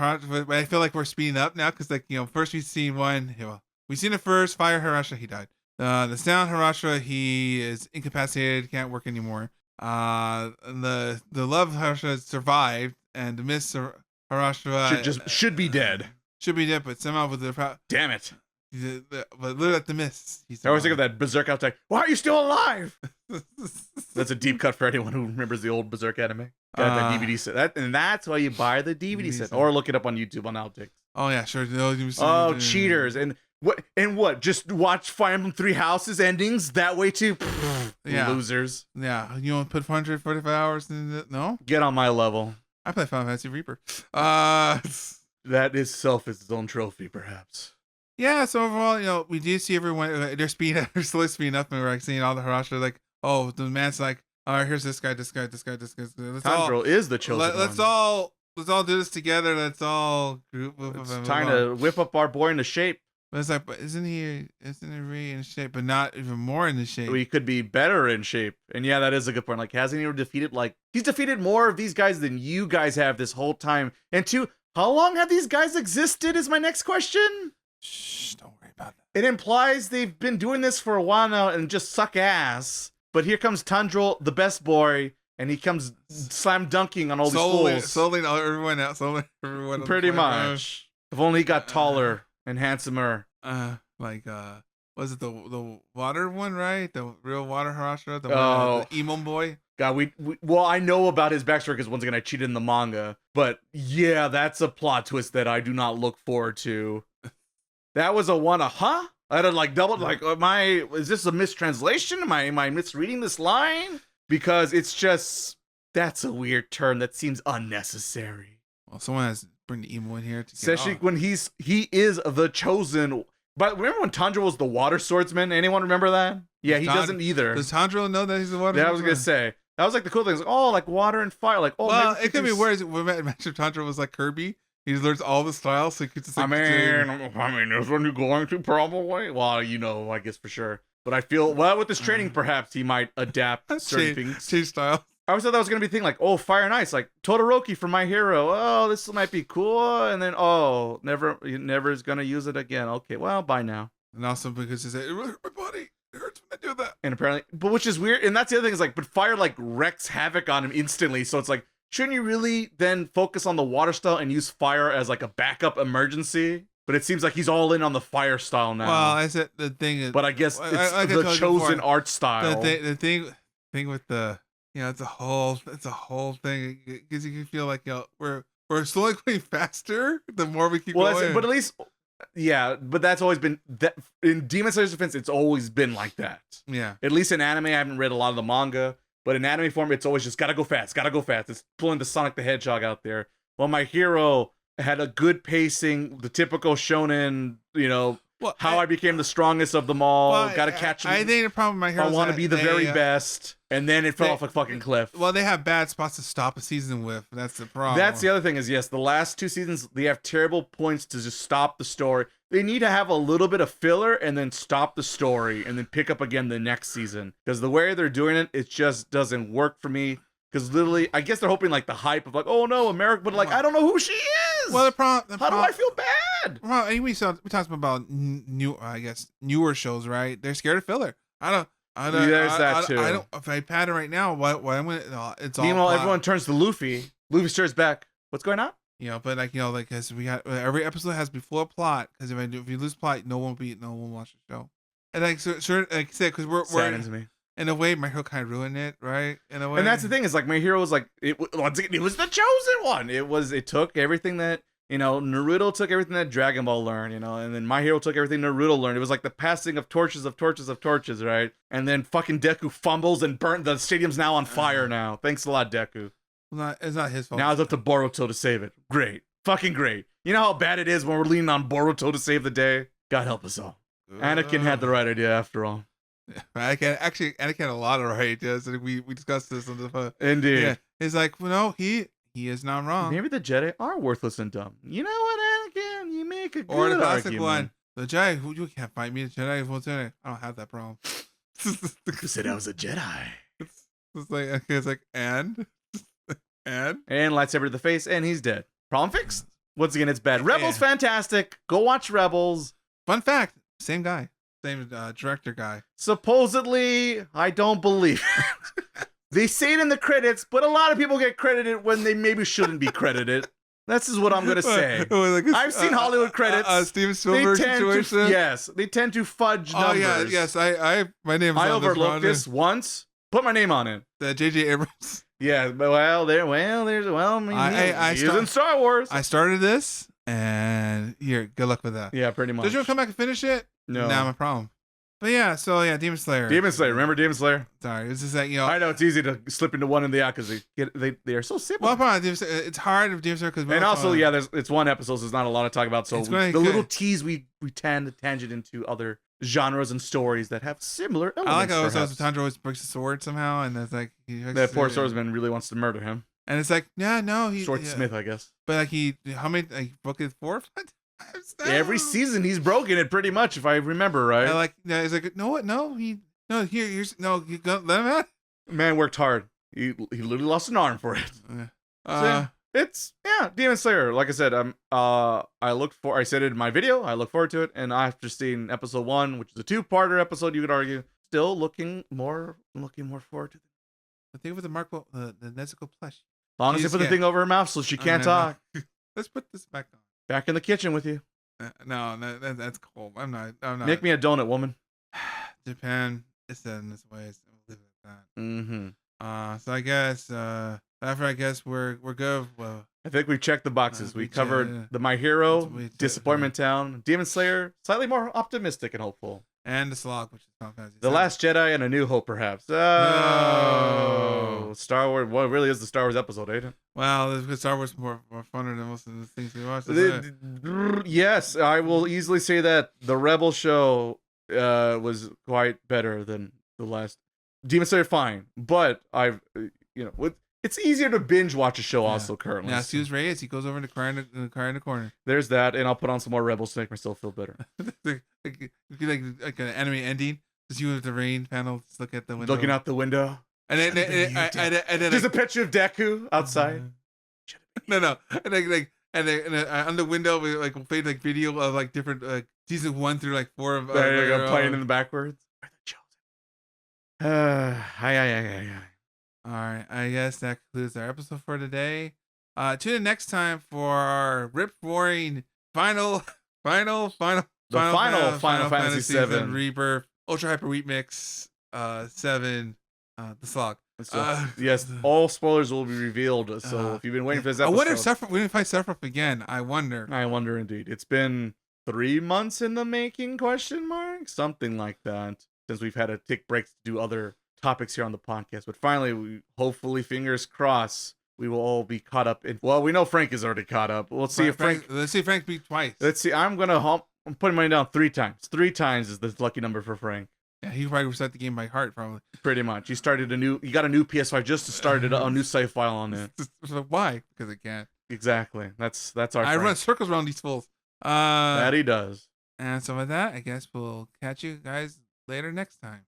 But I feel like we're speeding up now because first we've seen one. Well, we've seen the first Fire Hirashira. He died. The Sound Hirashira, he is incapacitated, can't work anymore. The Love Hirashira survived, and the Mist Hirashira should be dead. Should be dead, but somehow with the damn it. But look at the Mist. I always think of that Berserk outtake. Why are you still alive? That's a deep cut for anyone who remembers the old Berserk anime. Got that DVD set. And that's why you buy the DVD set. Or look it up on YouTube on outtakes. Oh yeah, sure. Cheaters. And what? Just watch Fire Emblem 3 Houses endings that way too? Yeah. Losers. Yeah. You want to put 145 hours in it? No? Get on my level. I play Final Fantasy Reaper. That is its own trophy, perhaps. Yeah, so overall, we do see everyone, they're slowly speeding up, and we're seeing all the Hirashira, like, oh, the man's like, all right, here's this guy. Tanjiro is the chosen one. Let's all do this together. Let's all group up. It's time to whip up our boy into shape. But it's like, but isn't he really in shape, but not even more in the shape? He could be better in shape. And yeah, that is a good point. Like, hasn't he defeated, he's defeated more of these guys than you guys have this whole time. And 2, how long have these guys existed is my next question. Shh, don't worry about that. It implies they've been doing this for a while now and just suck ass. But here comes Tanjiro, the best boy, and he comes slam dunking on all these fools. Solely everyone else. Pretty much. If only he got taller and handsomer. Was it the water one, right? The real water Hirashira? The emo boy? God, well, I know about his backstory because once again I cheated in the manga. But yeah, that's a plot twist that I do not look forward to. That was I had to double, is this a mistranslation? Am I misreading this line? Because it's just, that's a weird turn that seems unnecessary. Well, someone has to bring the emo in here. Especially when he is the chosen. But remember when Tanjiro was the water swordsman? Anyone remember that? Yeah, he doesn't either. Does Tanjiro know that he's the water swordsman? Yeah, I was going to say. That was the cool thing. Like water and fire. Well, it could be where imagine if Tanjiro was like Kirby. He just learns all the styles, so he could just. I mean, there's one you're going to probably. Well, I guess for sure. But I feel with this training, perhaps he might adapt certain things. Change style. I always thought that was gonna be a thing fire and ice, like Todoroki from My Hero. Oh, this might be cool, and then never is gonna use it again. Okay, well, bye now. And also because he said, it really hurt my body. It hurts when I do that. And apparently, but which is weird. And that's the other thing is but fire wrecks havoc on him instantly. So it's shouldn't you really then focus on the water style and use fire as a backup emergency? But it seems like he's all in on the fire style now. Well, I said the thing is, but I guess it's the chosen art style. The thing with the it's a whole thing because you can feel like we're we're slowly going faster the more we keep Well, going. but at least, yeah, but that's always been that in Demon Slayer's defense. It's always been like that. Yeah. At least in anime, I haven't read a lot of the manga, but in anime form, it's always just gotta go fast, gotta go fast. It's pulling the Sonic the Hedgehog out there. Well, My Hero had a good pacing, the typical shonen, how I became the strongest of them all. Gotta catch him. I think the problem with My Hero I want to be the very best, and then it fell off a fucking cliff. Well, they have bad spots to stop a season with. That's the problem. That's the other thing is, yes, the last 2 seasons, they have terrible points to just stop the story. They need to have a little bit of filler and then stop the story and then pick up again the next season. Because the way they're doing it, it just doesn't work for me. Because literally, I guess they're hoping like the hype of like, oh no, America, but like, I don't know who she is. Well, the problem. How do I feel bad? Well, we talked about newer shows, right? They're scared of filler. There's that too. I don't. If I pad it right now, what I'm gonna. It's all. Meanwhile, everyone turns to Luffy. Luffy stares back. What's going on? But because we got every episode has before a plot. Because if you lose plot, no one will watch the show. And like like I said, because we're saddens me. In a way, My Hero kind of ruined it, right? In a way, and that's the thing is like My Hero was like it was the chosen one. It took everything that Naruto took everything that Dragon Ball learned, and then My Hero took everything Naruto learned. It was like the passing of torches, right? And then fucking Deku fumbles and burnt the stadium's now on fire now. Thanks a lot, Deku. It's not his fault. Now it's up to Boruto to save it. Great, fucking great. You know how bad it is when we're leaning on Boruto to save the day. God help us all. Anakin had the right idea after all. Anakin had a lot of right ideas. We discussed this on the phone. Indeed. Yeah. He's like, well, no, he is not wrong. Maybe the Jedi are worthless and dumb. You know what, Anakin? You make a good or the classic argument. one. The Jedi, you can't fight me. The Jedi, I don't have that problem. You said I was a Jedi. It's like, and lightsaber to the face, and he's dead. Problem fixed. Once again, it's bad. Rebels, fantastic. Go watch Rebels. Fun fact: same guy, same director guy. Supposedly, I don't believe it. They say it in the credits, but a lot of people get credited when they maybe shouldn't be credited. This is what I'm gonna say. I've seen Hollywood credits. Steven Spielberg situation. Yes, they tend to fudge numbers. Oh yeah, yes. My name. I overlooked this once. Put my name on it. The J.J. Abrams. Yeah, he's in Star Wars. I started this, and here, good luck with that. Yeah, pretty much. Did you come back and finish it? No, not my problem. But yeah, Demon Slayer. Remember Demon Slayer? Sorry, it's just that I know it's easy to slip into one and the other because they are so simple. Well, probably it's hard with Demon Slayer because and also it's one episode, so there's not a lot to talk about. So the little tease we tend to tangent into other genres and stories that have similar elements. I like how Tanjiro always breaks the sword somehow, and it's like that poor swordsman really wants to murder him. And it's like, he's Swordsmith, I guess. But how many broke it 4 or 5 times? Every season he's broken it pretty much, if I remember right. He's like, let him out. Man worked hard. He literally lost an arm for it. It's Demon Slayer. Like I said, I said it in my video. I look forward to it, and after seeing episode 1, which is a 2-parter episode, you could argue, still looking more forward to it. The thing with the Marco, the Nezuko plush. Long as they put the thing over her mouth so she can't talk. Let's put this back on. Back in the kitchen with you. No, that's cold. I'm not. Make me a donut, woman. Japan is set in this way. So we'll leave it at that. Mm-hmm. So I guess we're good. Well, I think we've checked the boxes. We covered the My Hero, Disappointment Town, Demon Slayer, slightly more optimistic and hopeful. And the Slog, which is Final Fantasy. The Last Jedi and A New Hope, perhaps. No. Star Wars. What really is the Star Wars episode, ain't it? Well, Star Wars is more funner than most of the things we watch. Yes, I will easily say that the Rebel show was quite better than the last. Demon Slayer, fine, but it's easier to binge watch a show also currently. Yeah, Suze Reyes, he goes over to cry in the corner. There's that, and I'll put on some more Rebels to make myself feel better. like an anime ending, just you with the rain panel, just look at the window, looking out the window, and then there's a picture of Deku outside. No, and on the window we played video of different season 1 through 4 of there you go, playing in the backwards. Hi. All right, I guess that concludes our episode for today. Tune in next time for our rip-roaring final Fantasy VII Rebirth Ultra Hyper Wheat Mix 7 the Slog. So, yes, all spoilers will be revealed. So if you've been waiting for this episode, I wonder if I Sephiroth again. I wonder indeed. It's been 3 months in the making? Question mark? Something like that. Since we've had to take breaks to do other topics here on the podcast, but finally, we hopefully, fingers crossed, we will all be caught up. Well, we know Frank is already caught up. Let's see if Frank. Let's see if Frank beat twice. Let's see. I'm putting money down 3 times. 3 times is the lucky number for Frank. Yeah, he probably reset the game by heart, probably. Pretty much. He got a new PS5 just to start a new save file on it. So why? Because it can't. Exactly. That's our. I run circles around these fools. That he does. And so with that, I guess we'll catch you guys later next time.